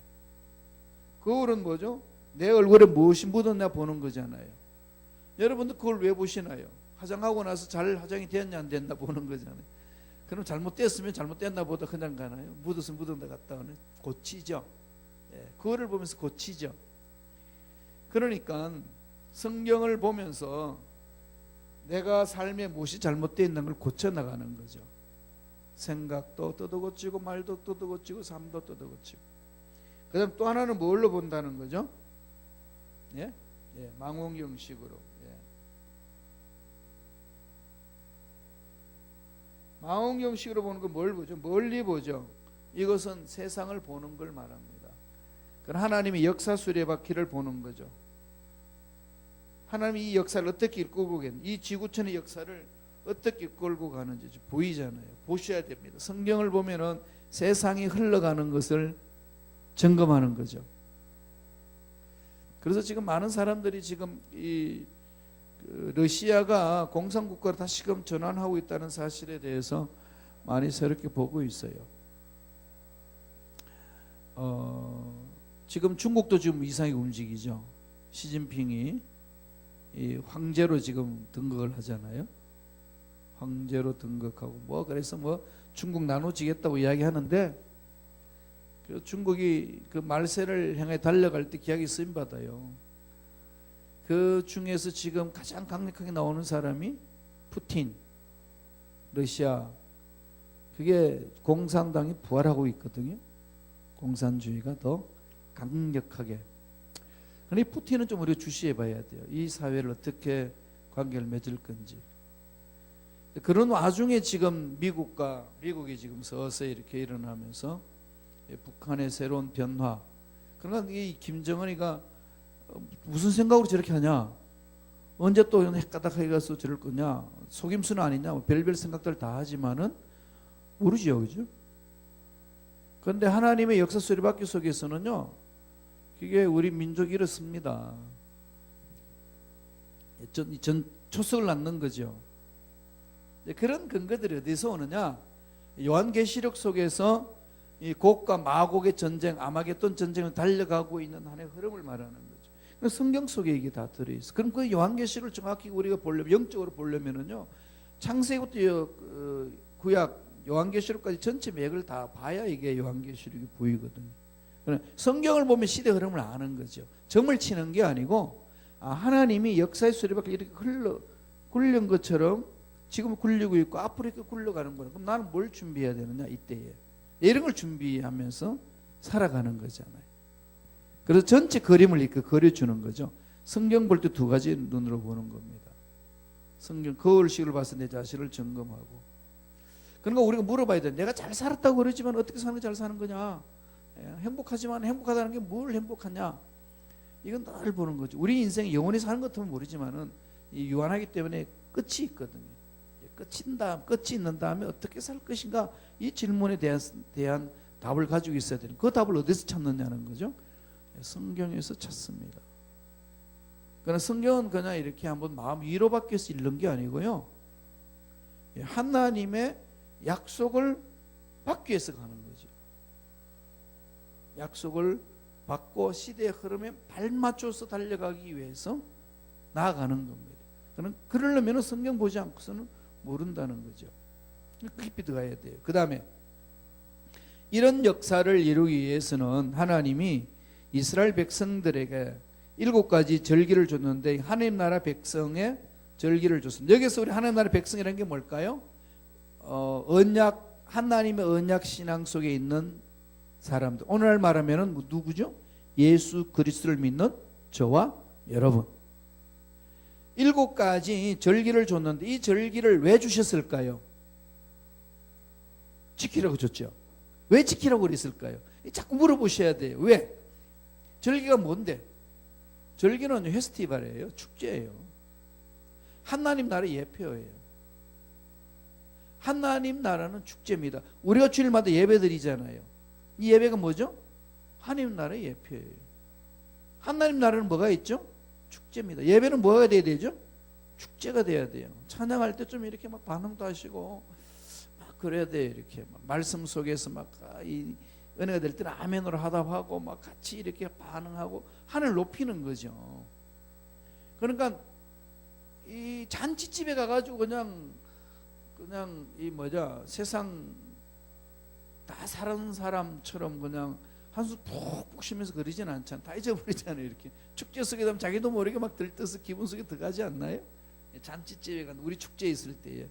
거울은 뭐죠? 내 얼굴에 무엇이 묻었나 보는 거잖아요. 여러분들 거울 왜 보시나요? 화장하고 나서 잘 화장이 됐냐 안 됐나 보는 거잖아요. 그럼 잘못됐으면 잘못됐나 보다 그냥 가나요? 묻었으면 묻은 데 갔다 오는, 고치죠. 거울을 보면서 고치죠. 그러니까 성경을 보면서 내가 삶에 무엇이 잘못되어 있는 걸 고쳐나가는 거죠. 생각도 뜯어고치고, 말도 뜯어고치고, 삶도 뜯어고치고. 그 다음 또 하나는 뭘로 본다는 거죠? 망원경식으로. 망원경식으로 보는 건 뭘 보죠? 멀리 보죠. 이것은 세상을 보는 걸 말합니다. 그건 하나님의 역사 수레바퀴를 보는 거죠. 하나님이 이 역사를 어떻게 이끌고 가는지, 이 지구촌의 역사를 어떻게 이끌고 가는지 보이잖아요. 보셔야 됩니다. 성경을 보면은 세상이 흘러가는 것을 점검하는 거죠. 그래서 지금 많은 사람들이 지금 이 러시아가 공산국가로 다시금 전환하고 있다는 사실에 대해서 많이 새롭게 보고 있어요. 지금 중국도 지금 이상하게 움직이죠. 시진핑이 이 황제로 지금 등극을 하잖아요. 황제로 등극하고 그래서 중국 나눠지겠다고 이야기하는데, 그 중국이 그 말세를 향해 달려갈 때 기약이 쓰임 받아요. 그 중에서 지금 가장 강력하게 나오는 사람이 푸틴, 러시아. 그게 공산당이 부활하고 있거든요. 공산주의가 더 강력하게. 그런데 푸틴은 좀 우리가 주시해 봐야 돼요. 이 사회를 어떻게 관계를 맺을 건지. 그런 와중에 지금 미국이 지금 서서히 이렇게 일어나면서 북한의 새로운 변화. 그러니까 이 김정은이가 무슨 생각으로 저렇게 하냐? 언제 또 헷가닥하게 가서 저럴 거냐, 속임수는 아니냐, 뭐 별별 생각들 다 하지만은 모르죠, 그죠? 그런데 하나님의 역사 수레바퀴 속에서는요, 그게 우리 민족이 이렇습니다. 초석을 낳는 거죠. 그런 근거들이 어디서 오느냐? 요한계시록 속에서 이 곡과 마곡의 전쟁, 아마겟돈 전쟁을 달려가고 있는 하나의 흐름을 말하는 거죠. 성경 속에 이게 다 들어있어. 그럼 그 요한계시록을 정확히 우리가 보려면, 영적으로 보려면은요, 창세기부터 구약 요한계시록까지 전체 맥을 다 봐야 이게 요한계시록이 보이거든요. 성경을 보면 시대 흐름을 아는 거죠. 점을 치는 게 아니고, 하나님이 역사의 수레바퀴 이렇게 굴린 것처럼 지금 굴리고 있고 앞으로 이렇게 굴러가는 거는, 그럼 나는 뭘 준비해야 되느냐, 이때에 이런 걸 준비하면서 살아가는 거잖아요. 그래서 전체 그림을 이렇게 그려주는 거죠. 성경 볼 때 두 가지 눈으로 보는 겁니다. 성경 거울식을 봐서 내 자신을 점검하고, 그러니까 우리가 물어봐야 돼. 내가 잘 살았다고 그러지만 어떻게 사는 게 잘 사는 거냐? 행복하지만 행복하다는 게 뭘 행복하냐? 이건 늘 보는 거죠. 우리 인생이 영원히 사는 것 같으면 모르지만은 이 유한하기 때문에 끝이 있거든요. 끝이 있는 다음에 어떻게 살 것인가, 이 질문에 대한 답을 가지고 있어야 되는, 그 답을 어디서 찾느냐는 거죠. 성경에서 찾습니다. 그러나 성경은 그냥 이렇게 한번 마음 위로받기 위해서 읽는 게 아니고요, 하나님의 약속을 받기 위해서 가는 거죠. 약속을 받고 시대의 흐름에 발맞춰서 달려가기 위해서 나아가는 겁니다. 그러려면 성경 보지 않고서는 모른다는 거죠. 깊이 들어가야 돼요. 그 다음에 이런 역사를 이루기 위해서는 하나님이 이스라엘 백성들에게 7가지 절기를 줬는데, 하나님 나라 백성의 절기를 줬습니다. 여기서 우리 하나님 나라 백성이라는 게 뭘까요? 언약, 하나님의 언약 신앙 속에 있는 사람들. 오늘날 말하면은 누구죠? 예수 그리스도를 믿는 저와 여러분. 7가지 절기를 줬는데, 이 절기를 왜 주셨을까요? 지키라고 줬죠. 왜 지키라고 그랬을까요? 자꾸 물어보셔야 돼요. 왜? 절기가 뭔데? 절기는 페스티벌이에요. 축제예요. 하나님 나라의 예표예요. 하나님 나라는 축제입니다. 우리가 주일마다 예배 드리잖아요. 이 예배가 뭐죠? 하나님 나라의 예표예요. 하나님 나라는 뭐가 있죠? 축제입니다. 예배는 뭐가 돼야 되죠? 축제가 돼야 돼요. 찬양할 때 좀 이렇게 막 반응도 하시고 막 그래야 돼요. 이렇게 막 말씀 속에서 막 이 은혜가 될 때는 아멘으로 하답하고 막 같이 이렇게 반응하고 하늘 높이는 거죠. 그러니까 이 잔치집에 가가지고 그냥 이 세상 다 사는 사람처럼 그냥 한숨 푹푹 쉬면서 그러진 않잖아요. 다 잊어버리잖아요. 이렇게 축제 속에 가면 자기도 모르게 막 들떠서 기분 속에 들어가지 않나요? 잔치집에 간 우리 축제 있을 때에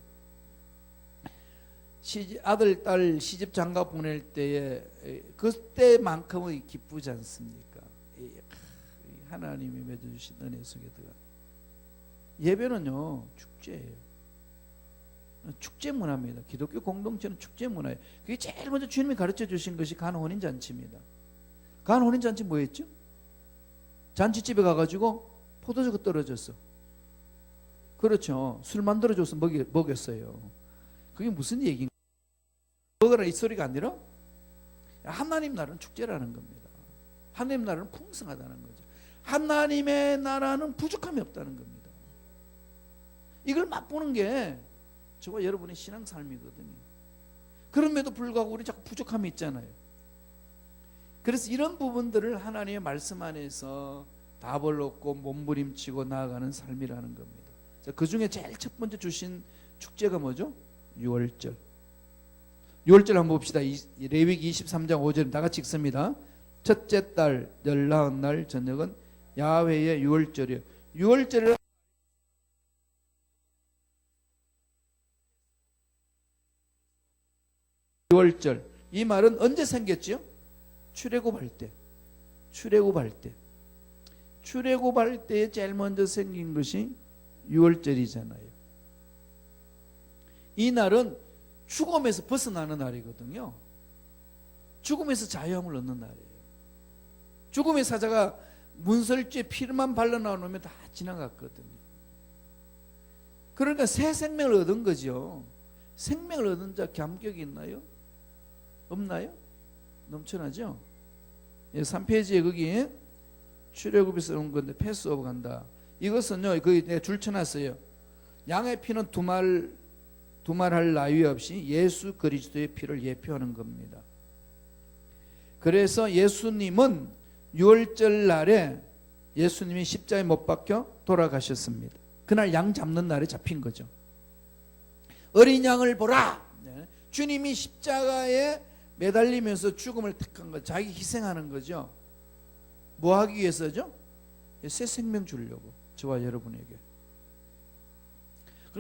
아들 딸 시집 장가 보낼 때에 그때만큼은 기쁘지 않습니까? 하나님이 맺어주신 은혜 속에 들어가. 예배는요 축제예요. 축제 문화입니다. 기독교 공동체는 축제 문화예요. 그게 제일 먼저 주님이 가르쳐 주신 것이 간혼인 잔치입니다. 간혼인 잔치 뭐였죠? 잔치집에 가가지고 포도주가 떨어졌어. 그렇죠. 술 만들어줘서 먹였어요. 그게 무슨 얘기인가? 먹으라 이 소리가 아니라 하나님 나라는 축제라는 겁니다. 하나님 나라는 풍성하다는 거죠. 하나님의 나라는 부족함이 없다는 겁니다. 이걸 맛보는 게 저와 여러분의 신앙 삶이거든요. 그럼에도 불구하고 우리 자꾸 부족함이 있잖아요. 그래서 이런 부분들을 하나님의 말씀 안에서 답을 얻고 몸부림치고 나아가는 삶이라는 겁니다. 그 중에 제일 첫 번째 주신 축제가 뭐죠? 6월절. 6월절 한번 봅시다. 레위기 23장 5절 다 같이 읽습니다. 첫째 달 14날 저녁은 야훼의 6월절이에요. 6월절은 6월절. 이 말은 언제 생겼지요? 출애굽할 때. 출애굽할 때에 제일 먼저 생긴 것이 6월절이잖아요. 이 날은 죽음에서 벗어나는 날이거든요. 죽음에서 자유함을 얻는 날이에요. 죽음의 사자가 문설주에 피만 발라놓으면 다 지나갔거든요. 그러니까 새 생명을 얻은 거죠. 생명을 얻은 자 감격이 있나요? 없나요? 넘쳐나죠? 3페이지에 거기 출애굽이 써온 건데 패스오버 간다. 이것은요, 거기 내가 줄 쳐놨어요. 양의 피는 두말할 나위 없이 예수 그리스도의 피를 예표하는 겁니다. 그래서 예수님은 유월절 날에 예수님이 십자가에 못 박혀 돌아가셨습니다. 그날 양 잡는 날에 잡힌 거죠. 어린 양을 보라. 주님이 십자가에 매달리면서 죽음을 택한 거, 자기 희생하는 거죠. 뭐 하기 위해서죠? 새 생명 주려고, 저와 여러분에게.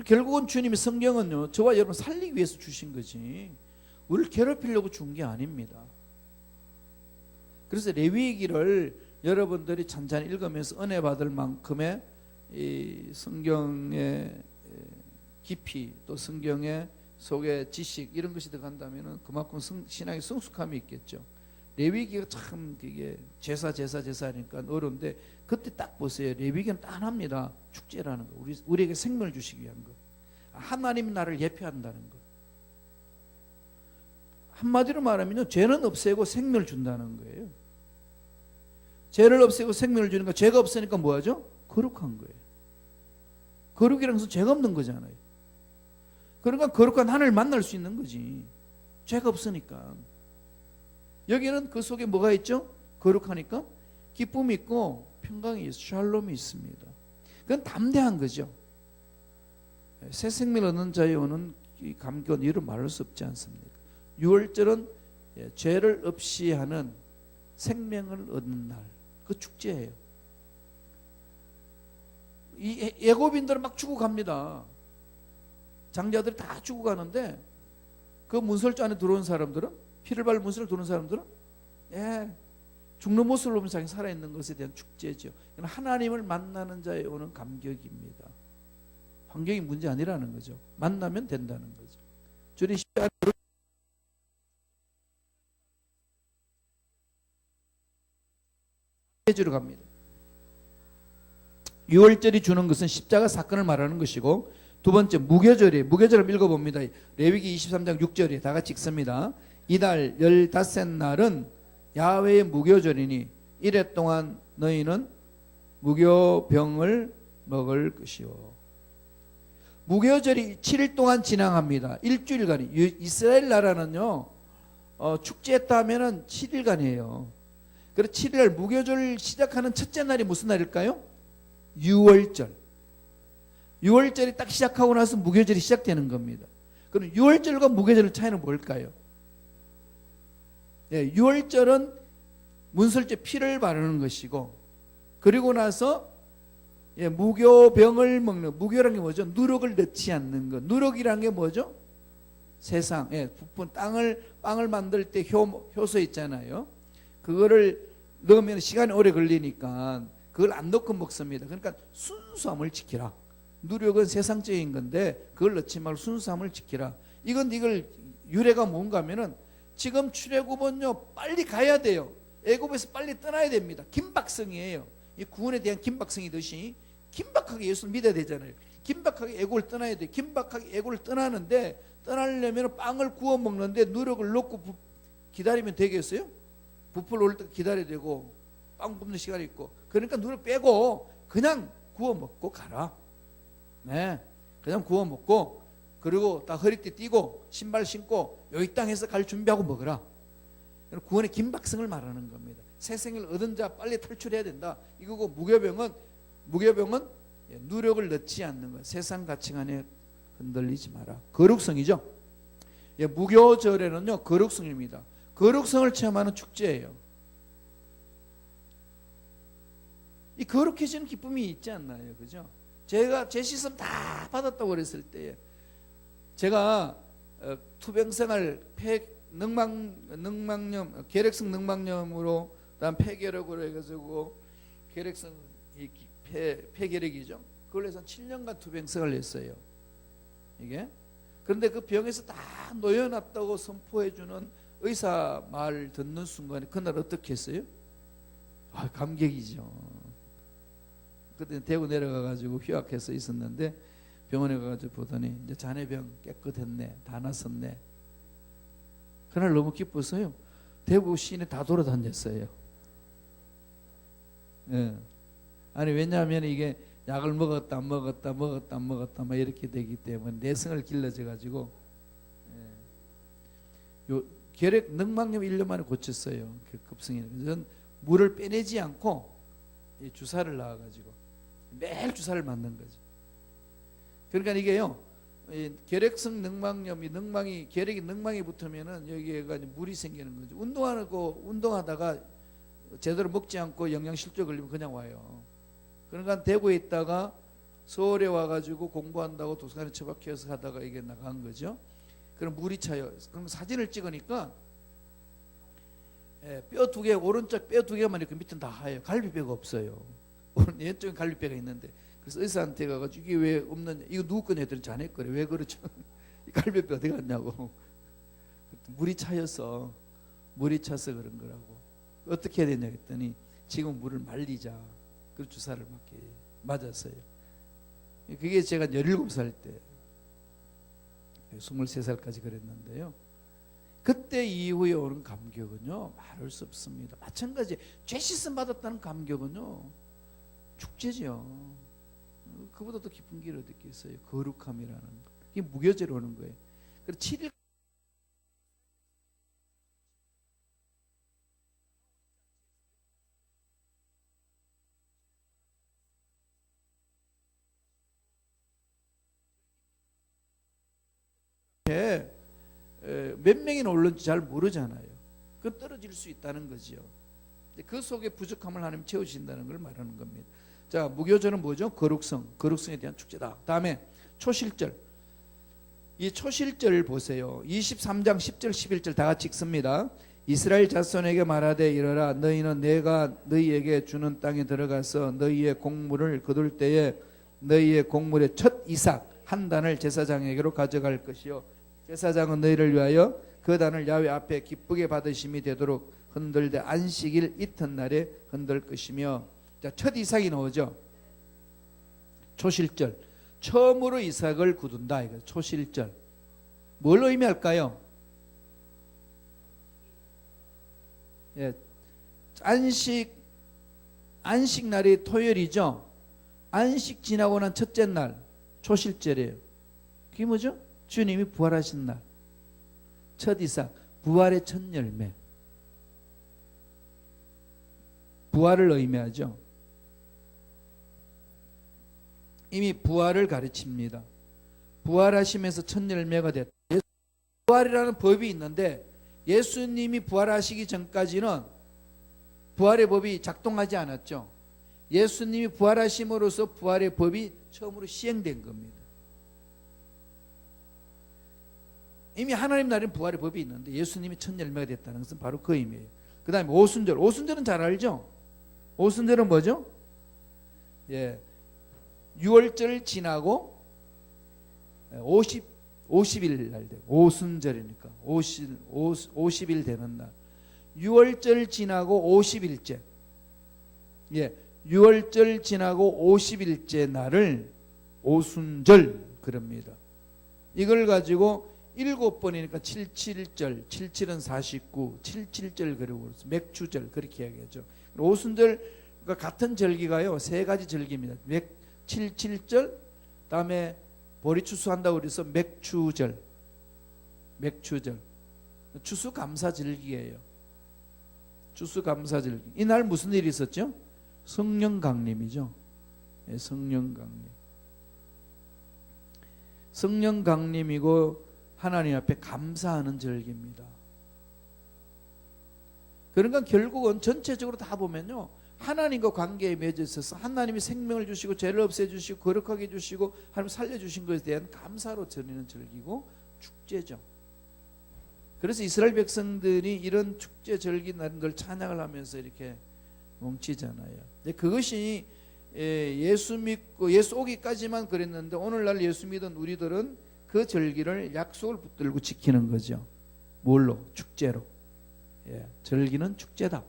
결국은 주님이, 성경은요, 저와 여러분 살리기 위해서 주신 거지 우리를 괴롭히려고 준 게 아닙니다. 그래서 레위기를 여러분들이 찬찬히 읽으면서 은혜 받을 만큼의 이 성경의 깊이, 또 성경의 속에 지식, 이런 것이 들어간다면 그만큼 신앙의 성숙함이 있겠죠. 레위기가 참 그게 제사니까 어려운데, 그때 딱 보세요. 레위기는 단합니다. 축제라는 거, 우리에게 생명을 주시기 위한 거, 하나님 나를 예표한다는 거. 한마디로 말하면 죄는 없애고 생명을 준다는 거예요. 죄를 없애고 생명을 주니까, 죄가 없으니까 뭐하죠? 거룩한 거예요. 거룩이라는 것은 죄가 없는 거잖아요. 그러니까 거룩한 하나님을 만날 수 있는 거지, 죄가 없으니까. 여기는 그 속에 뭐가 있죠? 거룩하니까 기쁨이 있고 평강이 있어, 샬롬이 있습니다. 그건 담대한 거죠. 새 생명을 얻는 자에 오는 이 감격은 이루 말할 수 없지 않습니까? 유월절은 죄를 없이 하는 생명을 얻는 날, 그 축제예요. 이 애고빈들은 막 죽어갑니다. 장자들이 다 죽어가는데, 그 문설주 안에 들어온 사람들은, 피를 밟은 문설을 들어온 사람들은 죽는 모습을 보면서 자기 살아있는 것에 대한 축제죠. 하나님을 만나는 자에 오는 감격입니다. 환경이 문제 아니라는 거죠. 만나면 된다는 거죠. 주님 십자가에 주러 갑니다. 유월절이 주는 것은 십자가 사건을 말하는 것이고, 두 번째 무교절이에요. 무교절을 읽어봅니다. 레위기 23장 6절에 다 같이 읽습니다. 이달 15날은 야훼의 무교절이니 이래 동안 너희는 무교병을 먹을 것이요. 무교절이 7일 동안 진행합니다. 일주일간. 이스라엘 나라는요, 축제했다 하면은 7일간이에요. 그래서 7일 무교절 시작하는 첫째 날이 무슨 날일까요? 유월절. 유월절이 딱 시작하고 나서 무교절이 시작되는 겁니다. 그럼 유월절과 무교절의 차이는 뭘까요? 유월절은 문설주 피를 바르는 것이고, 그리고 나서 무교병을 먹는, 무교라는 게 뭐죠? 누룩을 넣지 않는 것. 누룩이라는 게 뭐죠? 세상, 부푼 빵을 만들 때 효소 있잖아요. 그거를 넣으면 시간이 오래 걸리니까 그걸 안 넣고 먹습니다. 그러니까 순수함을 지키라. 누룩은 세상적인 건데 그걸 넣지 말고 순수함을 지키라. 이걸 유래가 뭔가 하면은, 지금 출애굽은요 빨리 가야 돼요. 애굽에서 빨리 떠나야 됩니다. 긴박성이에요. 이 구원에 대한 긴박성이듯이 긴박하게 예수를 믿어야 되잖아요. 긴박하게 애굽을 떠나야 돼요. 긴박하게 애굽을 떠나는데, 떠나려면 빵을 구워 먹는데 누룩을 넣고 기다리면 되겠어요? 부풀 올 때 기다려야 되고, 빵 굽는 시간이 있고. 그러니까 누룩 빼고 그냥 구워 먹고 가라. 그냥 구워 먹고, 그리고 다 허리띠 띠고 신발 신고 여기 땅에서 갈 준비하고 먹으라. 구원의 긴박성을 말하는 겁니다. 새 생을 얻은 자 빨리 탈출해야 된다, 이거고, 무교병은 누력을 넣지 않는 것. 세상 가치관에 흔들리지 마라. 거룩성이죠. 무교절에는요 거룩성입니다. 거룩성을 체험하는 축제예요. 이 거룩해지는 기쁨이 있지 않나요? 그죠? 제가 제 시선 다 받았다고 그랬을 때, 제가 투병생활 능막염, 계력성 능막염으로, 그다음 폐결핵으로 해가지고 계력성 폐결핵이죠. 그걸 해서 7년간 투병생활을 했어요. 이게. 그런데 그 병에서 다 놓여놨다고 선포해주는 의사 말 듣는 순간에 그날 어떻게 했어요? 감격이죠. 그때 대구 내려가가지고 휴학해서 있었는데, 병원에 가서 보더니 이제 자네 병 깨끗했네, 다 났었네. 그날 너무 기뻤어요. 대구 시내 다 돌아다녔어요. 예. 아니 왜냐하면 이게 약을 먹었다 안 먹었다 먹었다 안 먹었다 막 이렇게 되기 때문에 내성을 길러져 가지고 요 결핵 늑막염 1년 만에 고쳤어요. 그 급성이. 저는 물을 빼내지 않고 주사를 놔 가지고 매일 주사를 맞는 거지. 그러니까 이게요. 결핵성 늑막염이 결핵이 늑막이 붙으면은 여기가 물이 생기는 거죠. 운동하다가 제대로 먹지 않고 영양실조 걸리면 그냥 와요. 그러니까 대구에 있다가 서울에 와가지고 공부한다고 도서관에 처박혀서 하다가 이게 나간 거죠. 그럼 물이 차요. 그럼 사진을 찍으니까 뼈 2개, 오른쪽 뼈 2개만 이렇게 밑은 다 하얘요. 갈비뼈가 없어요. 왼쪽에 갈비뼈가 있는데. 그래서 의사한테 가가지고 이게 왜 없느냐, 이거 누구 거냐 했더니 자네 거래. 왜 그렇죠? 이 갈비뼈 어디 갔냐고. 물이 차서 그런 거라고. 어떻게 해야 되냐 했더니 지금 물을 말리자. 그 주사를 맞았어요. 그게 제가 17살 때 23살까지 그랬는데요. 그때 이후에 오는 감격은요 말할 수 없습니다. 마찬가지 죄 씻음 받았다는 감격은요 축제죠. 그보다 더 깊은 길 어디 있겠어요. 거룩함이라는 거. 이게 무교제로 오는 거예요. 그래서 7일 몇 명이나 올는지 잘 모르잖아요. 그 떨어질 수 있다는 거죠. 그 속에 부족함을 하나님 채우신다는 걸 말하는 겁니다. 자, 무교절은 뭐죠? 거룩성에 대한 축제다. 다음에 초실절. 이 초실절 보세요. 23장 10절 11절 다 같이 읽습니다. 이스라엘 자손에게 말하되 이르라 너희는 내가 너희에게 주는 땅에 들어가서 너희의 곡물을 거둘 때에 너희의 곡물의 첫 이삭 한 단을 제사장에게로 가져갈 것이요 제사장은 너희를 위하여 그 단을 야훼 앞에 기쁘게 받으심이 되도록 흔들되 안식일 이튿날에 흔들 것이며. 자, 첫 이삭이 나오죠. 초실절. 처음으로 이삭을 거둔다. 이거 초실절. 뭘 의미할까요? 예, 안식 날이 토요일이죠. 안식 지나고 난 첫째 날 초실절이에요. 그게 뭐죠? 주님이 부활하신 날. 첫 이삭, 부활의 첫 열매. 부활을 의미하죠. 이미 부활을 가르칩니다. 부활하시면서 첫 열매가 됐다. 부활이라는 법이 있는데 예수님이 부활하시기 전까지는 부활의 법이 작동하지 않았죠. 예수님이 부활하심으로써 부활의 법이 처음으로 시행된 겁니다. 이미 하나님 나라는 부활의 법이 있는데 예수님이 첫 열매가 됐다는 것은 바로 그 의미예요. 그 다음에 오순절. 오순절은 잘 알죠? 오순절은 뭐죠? 예, 6월절 지나고 50일 날 돼요. 오순절이니까 50일 되는 날. 6월절 지나고 50일째. 예, 6월절 지나고 50일째 날을 오순절 그럽니다. 이걸 가지고 7번이니까 77절, 77은 49, 77절 그러고 맥추절 그렇게 이야기하죠. 오순절과 같은 절기가요 3가지 절기입니다. 77절, 다음에 보리추수한다고 그래서 맥추절, 추수감사절기예요. 추수감사절기. 이날 무슨 일이 있었죠? 성령 강림이죠. 네, 성령 강림. 성령 강림이고 하나님 앞에 감사하는 절기입니다. 그러니까 결국은 전체적으로 다 보면요 하나님과 관계에 맺어 있어서 하나님이 생명을 주시고 죄를 없애주시고 거룩하게 해주시고 하나님 살려주신 것에 대한 감사로 드리는 절기고 축제죠. 그래서 이스라엘 백성들이 이런 축제 절기 나는 걸 찬양을 하면서 이렇게 뭉치잖아요. 근데 그것이 예수 믿고 예수 오기까지만 그랬는데 오늘날 예수 믿은 우리들은 그 절기를 약속을 붙들고 지키는 거죠. 뭘로? 축제로. 예, 절기는 축제다.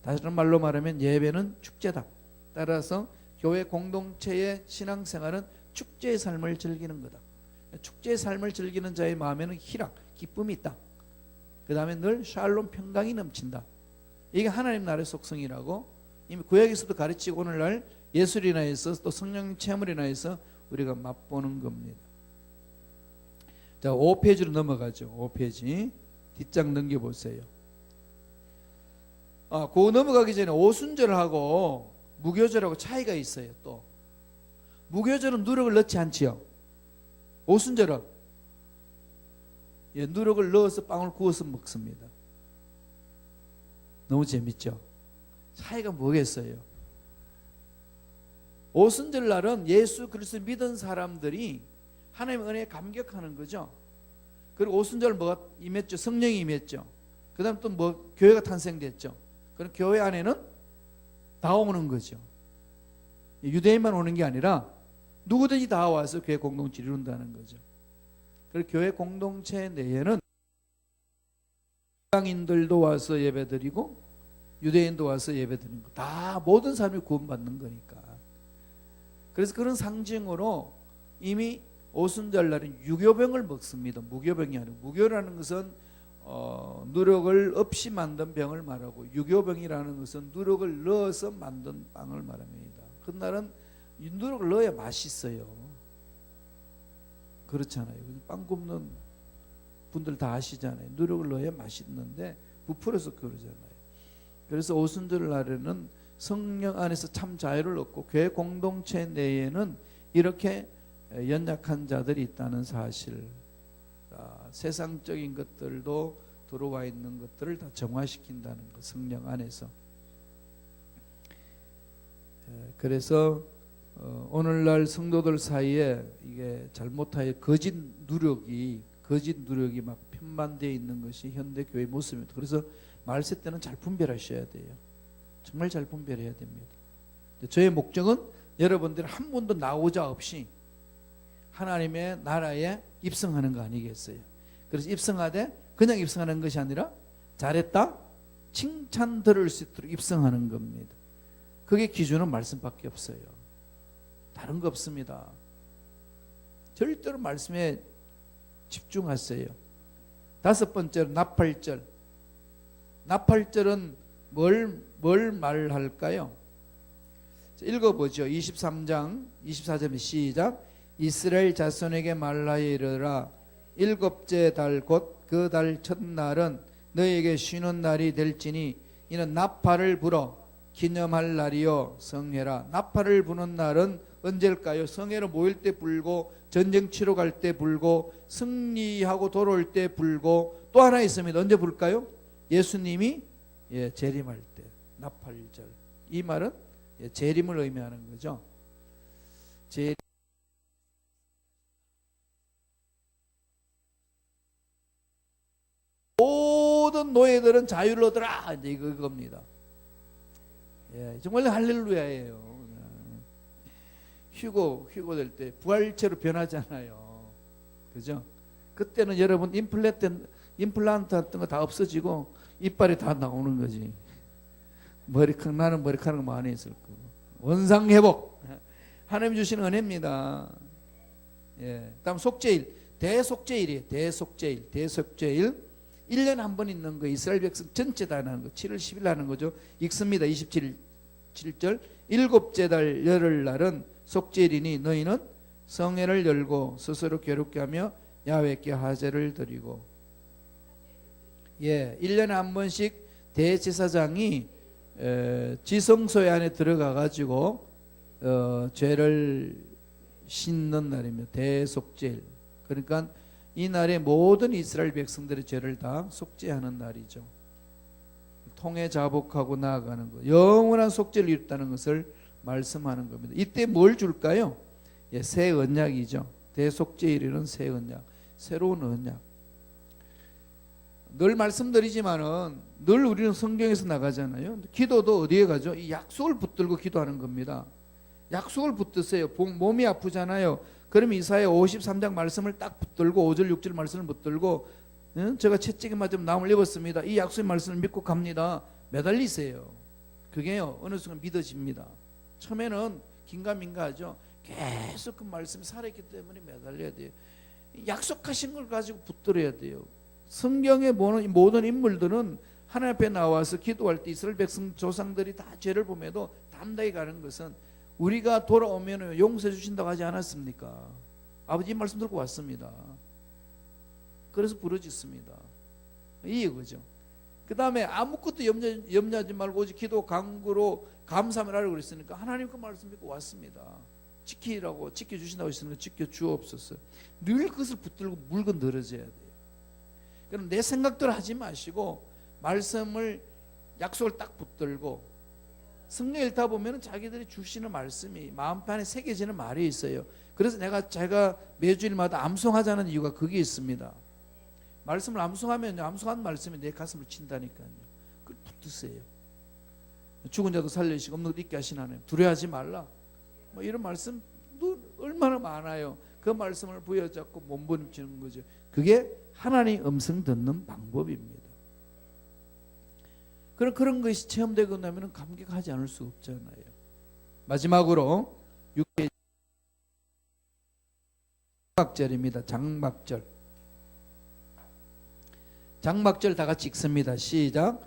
다른 말로 말하면 예배는 축제다. 따라서 교회 공동체의 신앙생활은 축제의 삶을 즐기는 거다. 축제의 삶을 즐기는 자의 마음에는 희락, 기쁨이 있다. 그 다음에 늘 샬롬, 평강이 넘친다. 이게 하나님 나라의 속성이라고 이미 구약에서도 가르치고 오늘날 예술이나 해서 또 성령 체험을이나 해서 우리가 맛보는 겁니다. 자, 5페이지로 넘어가죠. 5페이지 뒷장 넘겨보세요. 그거 넘어가기 전에 오순절하고 무교절하고 차이가 있어요. 또 무교절은 누룩을 넣지 않지요. 오순절은 누룩을 넣어서 빵을 구워서 먹습니다. 너무 재밌죠? 차이가 뭐겠어요? 오순절 날은 예수 그리스도 믿은 사람들이 하나님의 은혜에 감격하는 거죠. 그리고 오순절 뭐가 임했죠? 성령이 임했죠. 그 다음 또 뭐 교회가 탄생됐죠. 그럼 교회 안에는 다 오는 거죠. 유대인만 오는 게 아니라 누구든지 다 와서 교회 공동체를 이룬다는 거죠. 그리고 교회 공동체 내에는 이방인들도 와서 예배드리고 유대인도 와서 예배드리는 거 다 모든 사람이 구원받는 거니까. 그래서 그런 상징으로 이미 오순절날은 유교병을 먹습니다. 무교병이 아니고, 무교라는 것은 누룩을 없이 만든 병을 말하고, 유교병이라는 것은 누룩을 넣어서 만든 빵을 말합니다. 그날은 누룩을 넣어야 맛있어요. 그렇잖아요. 빵 굽는 분들 다 아시잖아요. 누룩을 넣어야 맛있는데 부풀어서 그러잖아요. 그래서 오순절 날에는 성령 안에서 참 자유를 얻고 교회 공동체 내에는 이렇게 연약한 자들이 있다는 사실, 세상적인 것들도 들어와 있는 것들을 다 정화시킨다는 것, 성령 안에서. 그래서 오늘날 성도들 사이에 이게 잘못하여 거짓 누력이 막 편만되어 있는 것이 현대 교회의 모습입니다. 그래서 말세 때는 잘 분별하셔야 돼요. 정말 잘 분별해야 됩니다. 저의 목적은 여러분들 한 분도 나오자 없이 하나님의 나라에 입성하는 거 아니겠어요? 그래서 입성하되 그냥 입성하는 것이 아니라 잘했다 칭찬 들을 수 있도록 입성하는 겁니다. 그게 기준은 말씀밖에 없어요. 다른 거 없습니다. 절대로 말씀에 집중하세요. 5번째로 나팔절. 나팔절은 뭘 말할까요? 읽어보죠. 23장 24절 시작. 이스라엘 자손에게 말하여 이르라. 7째 달 곧 그 달 첫날은 너에게 쉬는 날이 될지니 이는 나팔을 불어 기념할 날이요 성회라. 나팔을 부는 날은 언제일까요? 성회로 모일 때 불고, 전쟁 치러 갈 때 불고, 승리하고 돌아올 때 불고, 또 하나 있습니다. 언제 불까요? 예수님이 재림할 때 나팔절. 이 말은 재림을 의미하는 거죠. 재림. 모든 노예들은 자유를 얻으라. 이제 이겁니다. 정말 할렐루야예요. 휴고 될 때 부활체로 변하잖아요. 그죠? 그때는 여러분 임플란트 같은 거 다 없어지고 이빨이 다 나오는 거지. 나는 머리카락 많이 있을 거고. 원상회복. 하나님 주시는 은혜입니다. 다음 속죄일. 대속죄일이에요. 대속죄일. 1년에 한 번 있는 거. 이스라엘 백성 전체 다 하는 거. 7월 10일 하는 거죠. 읽습니다. 27절. 7째 달 열흘날은 속죄일이니 너희는 성회를 열고 스스로 괴롭게 하며 야훼께 화제를 드리고. 1년에 한 번씩 대제사장이 지성소에 안에 들어가 가지고 죄를 씻는 날입니다. 대속죄일. 그러니까 이 날에 모든 이스라엘 백성들의 죄를 다 속죄하는 날이죠. 통해 자복하고 나아가는 것, 영원한 속죄를 이뤘다는 것을 말씀하는 겁니다. 이때 뭘 줄까요? 새 언약이죠. 대속죄일에는 새 언약, 새로운 언약. 늘 말씀드리지만은 늘 우리는 성경에서 나가잖아요. 기도도 어디에 가죠? 이 약속을 붙들고 기도하는 겁니다. 약속을 붙드세요. 몸이 아프잖아요. 그러면 이사야 53장 말씀을 딱 붙들고 5절 6절 말씀을 붙들고 제가 채찍에 맞으면 나무를 입었습니다. 이 약속의 말씀을 믿고 갑니다. 매달리세요. 그게요 어느 순간 믿어집니다. 처음에는 긴가민가하죠. 계속 그 말씀이 살아있기 때문에 매달려야 돼요. 약속하신 걸 가지고 붙들어야 돼요. 성경의 모든 인물들은 하나님 앞에 나와서 기도할 때 이스라엘 백성 조상들이 다 죄를 범해도 담대히 가는 것은 우리가 돌아오면 용서해 주신다고 하지 않았습니까? 아버지 말씀 듣고 왔습니다. 그래서 부르짖습니다. 이거죠. 그 다음에 아무것도 염려하지 말고 오직 기도 간구로 감사를 하라고 그랬으니까 하나님 그 말씀 믿고 왔습니다. 지키라고 지켜주신다고 했으니까 지켜주옵소서. 늘 그것을 붙들고 물건 늘어져야 돼요. 그럼 내 생각대로 하지 마시고 말씀을 약속을 딱 붙들고 성령 읽다 보면 자기들이 주시는 말씀이 마음판에 새겨지는 말이 있어요. 그래서 제가 매주일마다 암송하자는 이유가 그게 있습니다. 말씀을 암송하면요, 암송한 말씀이 내 가슴을 친다니까요. 그걸 붙드세요. 죽은 자도 살리시고 없는 것 있게 하시는 하나님, 두려워하지 말라. 뭐 이런 말씀 얼마나 많아요. 그 말씀을 부여잡고 몸부림치는 거죠. 그게 하나님 음성 듣는 방법입니다. 그런 것이 체험되고 나면 감격하지 않을 수 없잖아요. 마지막으로 6회 장막절입니다. 장막절. 장막절 다 같이 읽습니다. 시작.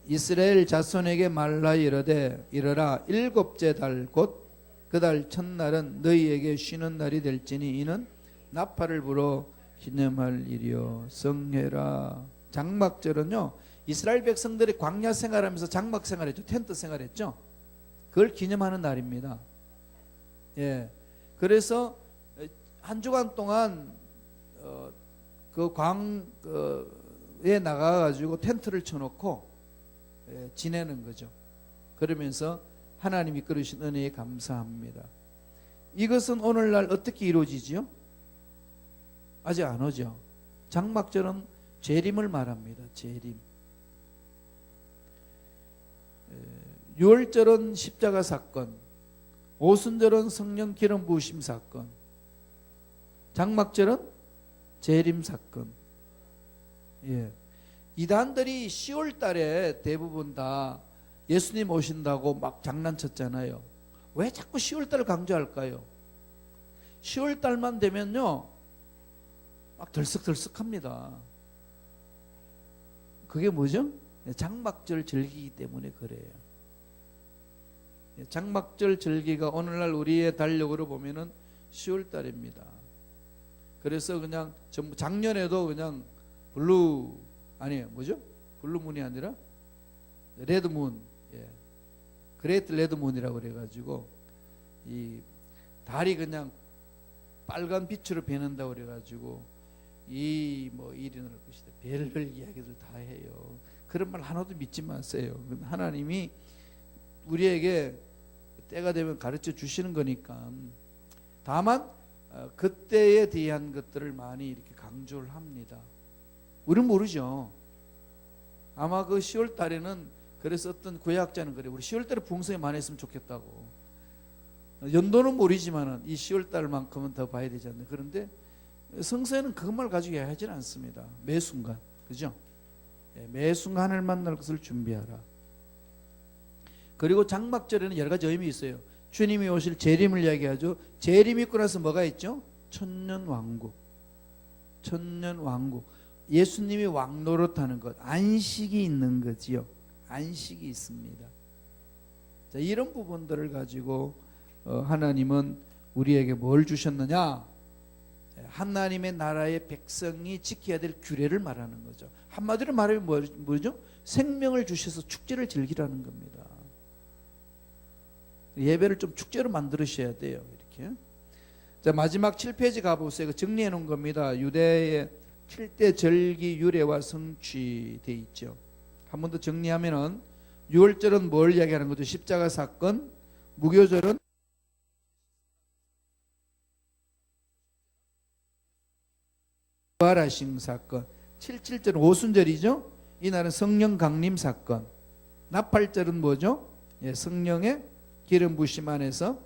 이스라엘 자손에게 말라 이르되 이르라 일곱째 달 곧 그 달 첫날은 너희에게 쉬는 날이 될지니 이는 나팔을 불어 기념할 일이요 성회라. 장막절은요, 이스라엘 백성들이 광야 생활하면서 장막 생활했죠. 텐트 생활했죠. 그걸 기념하는 날입니다. 예. 그래서 한 주간 동안 에 나가가지고 텐트를 쳐놓고 지내는 거죠. 그러면서 하나님이 이끌으신 은혜에 감사합니다. 이것은 오늘날 어떻게 이루어지죠? 아직 안 오죠. 장막절은 재림을 말합니다. 재림. 유월절은 십자가 사건, 오순절은 성령 기름 부으심 사건, 장막절은 재림 사건. 예. 이단들이 10월 달에 대부분 다 예수님 오신다고 막 장난쳤잖아요. 왜 자꾸 10월 달을 강조할까요? 10월 달만 되면요, 막 들썩들썩합니다. 그게 뭐죠? 장막절 절기이기 때문에 그래요. 장막절 절기가 오늘날 우리의 달력으로 보면은 10월 달입니다. 그래서 그냥 전부 작년에도 그냥 블루문이 아니라 레드문, 그레이트 레드문이라고 그래가지고 이 달이 그냥 빨간 빛으로 변한다고 그래가지고 일이 날 것이다, 별별 이야기들 다 해요. 그런 말 하나도 믿지 마세요. 하나님이 우리에게 때가 되면 가르쳐 주시는 거니까. 다만 그때에 대한 것들을 많이 이렇게 강조를 합니다. 우리는 모르죠. 아마 그 10월 달에는, 그래서 어떤 구약자는 그래, 우리 10월 달에 풍성이 많이 했으면 좋겠다고. 연도는 모르지만은 이 10월 달만큼은 더 봐야 되지 않나. 그런데 성서에는 그것만 가지고 이야기하지는 않습니다. 매 순간, 그죠? 매 순간을 만날 것을 준비하라. 그리고 장막절에는 여러 가지 의미 있어요. 주님이 오실 재림을 이야기하죠. 재림이 있고 나서 뭐가 있죠? 천년왕국. 천년왕국. 예수님이 왕 노릇하는 것, 안식이 있는 거지요. 안식이 있습니다. 자, 이런 부분들을 가지고 하나님은 우리에게 뭘 주셨느냐? 하나님의 나라의 백성이 지켜야 될 규례를 말하는 거죠. 한마디로 말하면 뭐죠? 생명을 주셔서 축제를 즐기라는 겁니다. 예배를 좀 축제로 만들으셔야 돼요. 이렇게. 자, 마지막 7페이지 가보세요. 정리해 놓은 겁니다. 유대의 7대 절기 유래와 성취되어 있죠. 한 번 더 정리하면은, 유월절은 뭘 이야기하는 거죠? 십자가 사건. 무교절은 부활하신 사건. 77절은 오순절이죠. 이날은 성령 강림 사건. 나팔절은 뭐죠? 성령의 기름 부심 안에서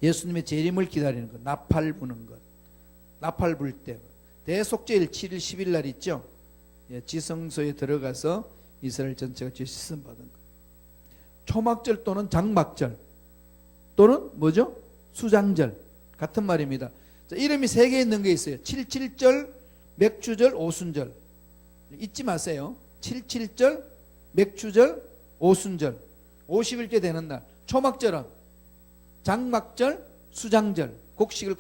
예수님의 재림을 기다리는 것. 나팔 부는 것. 나팔 불 때. 대속죄일 7일 10일 날 있죠. 지성소에 들어가서 이스라엘 전체가 죄 씻음 받은 것. 초막절 또는 장막절 또는 뭐죠? 수장절 같은 말입니다. 자, 이름이 3개 있는 게 있어요. 77절, 맥주절, 오순절. 잊지 마세요. 77절, 맥주절, 오순절. 50일째 되는 날. 초막절은 장막절, 수장절. 곡식을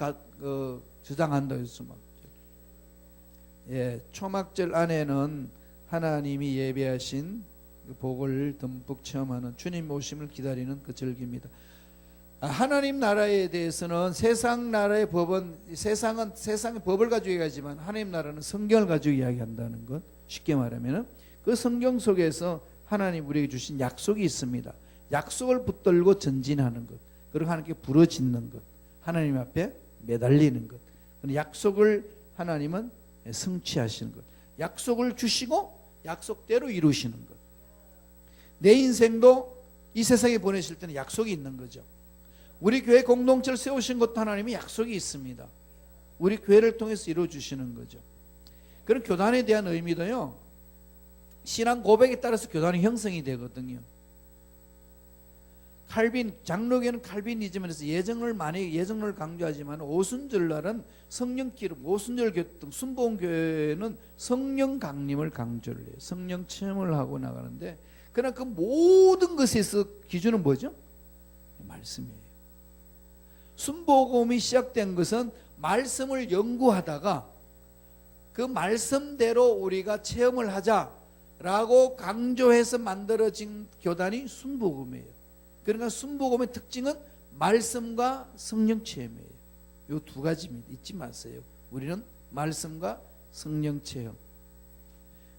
저장한다 해서 예, 초막절 안에는 하나님이 예배하신 그 복을 듬뿍 체험하는 주님 오심을 기다리는 그 절기입니다. 하나님 나라에 대해서는 세상 나라의 법은 세상은 세상의 법을 가지고 얘기하지만 하나님 나라는 성경을 가지고 이야기한다는 것. 쉽게 말하면 그 성경 속에서 하나님 우리에게 주신 약속이 있습니다. 약속을 붙들고 전진하는 것. 그리고 하나님께 부르짖는 것. 하나님 앞에 매달리는 것. 약속을 하나님은 성취하시는 것. 약속을 주시고 약속대로 이루시는 것. 내 인생도 이 세상에 보내실 때는 약속이 있는 거죠. 우리 교회 공동체를 세우신 것도 하나님이 약속이 있습니다. 우리 교회를 통해서 이루어주시는 거죠. 그런 교단에 대한 의미도요, 신앙 고백에 따라서 교단이 형성이 되거든요. 장로교는 칼빈이즘에서 예정을 강조하지만 오순절날은 성령 기름, 오순절 교통, 순복음교회는 성령 강림을 강조를 해요. 성령 체험을 하고 나가는데, 그러나 그 모든 것에서 기준은 뭐죠? 말씀이에요. 순복음이 시작된 것은 말씀을 연구하다가 그 말씀대로 우리가 체험을 하자라고 강조해서 만들어진 교단이 순복음이에요. 그러니까 순복음의 특징은 말씀과 성령 체험이에요. 이 두 가지입니다. 잊지 마세요. 우리는 말씀과 성령 체험.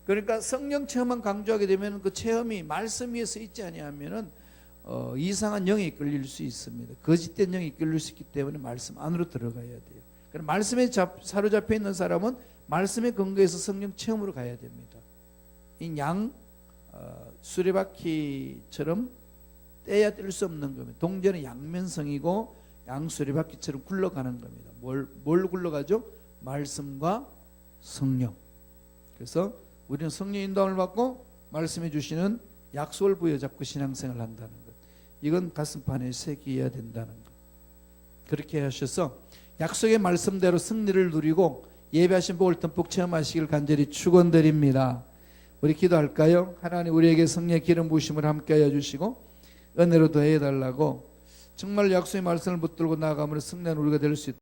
그러니까 성령 체험만 강조하게 되면 그 체험이 말씀 위에 서 있지 아니하면은 이상한 영에 이끌릴 수 있습니다. 거짓된 영에 이끌릴 수 있기 때문에 말씀 안으로 들어가야 돼요. 그럼 말씀에 사로잡혀 있는 사람은 말씀에 근거해서 성령 체험으로 가야 됩니다. 이 양 수레바퀴처럼 떼야 뗄 수 없는 겁니다. 동전의 양면성이고 양 수레바퀴처럼 굴러가는 겁니다. 뭘 굴러가죠? 말씀과 성령. 그래서 우리는 성령 인도함을 받고 말씀해 주시는 약속을 부여잡고 신앙생활을 한다는 것. 이건 가슴판에 새겨야 된다는 것. 그렇게 하셔서 약속의 말씀대로 승리를 누리고 예배하신 복을 듬뿍 체험하시길 간절히 축원드립니다. 우리 기도할까요? 하나님 우리에게 성령의 기름 부으심을 함께하여 주시고 은혜로 더해 달라고 정말 약속의 말씀을 붙들고 나아가면 승리하는 우리가 될 수 있도록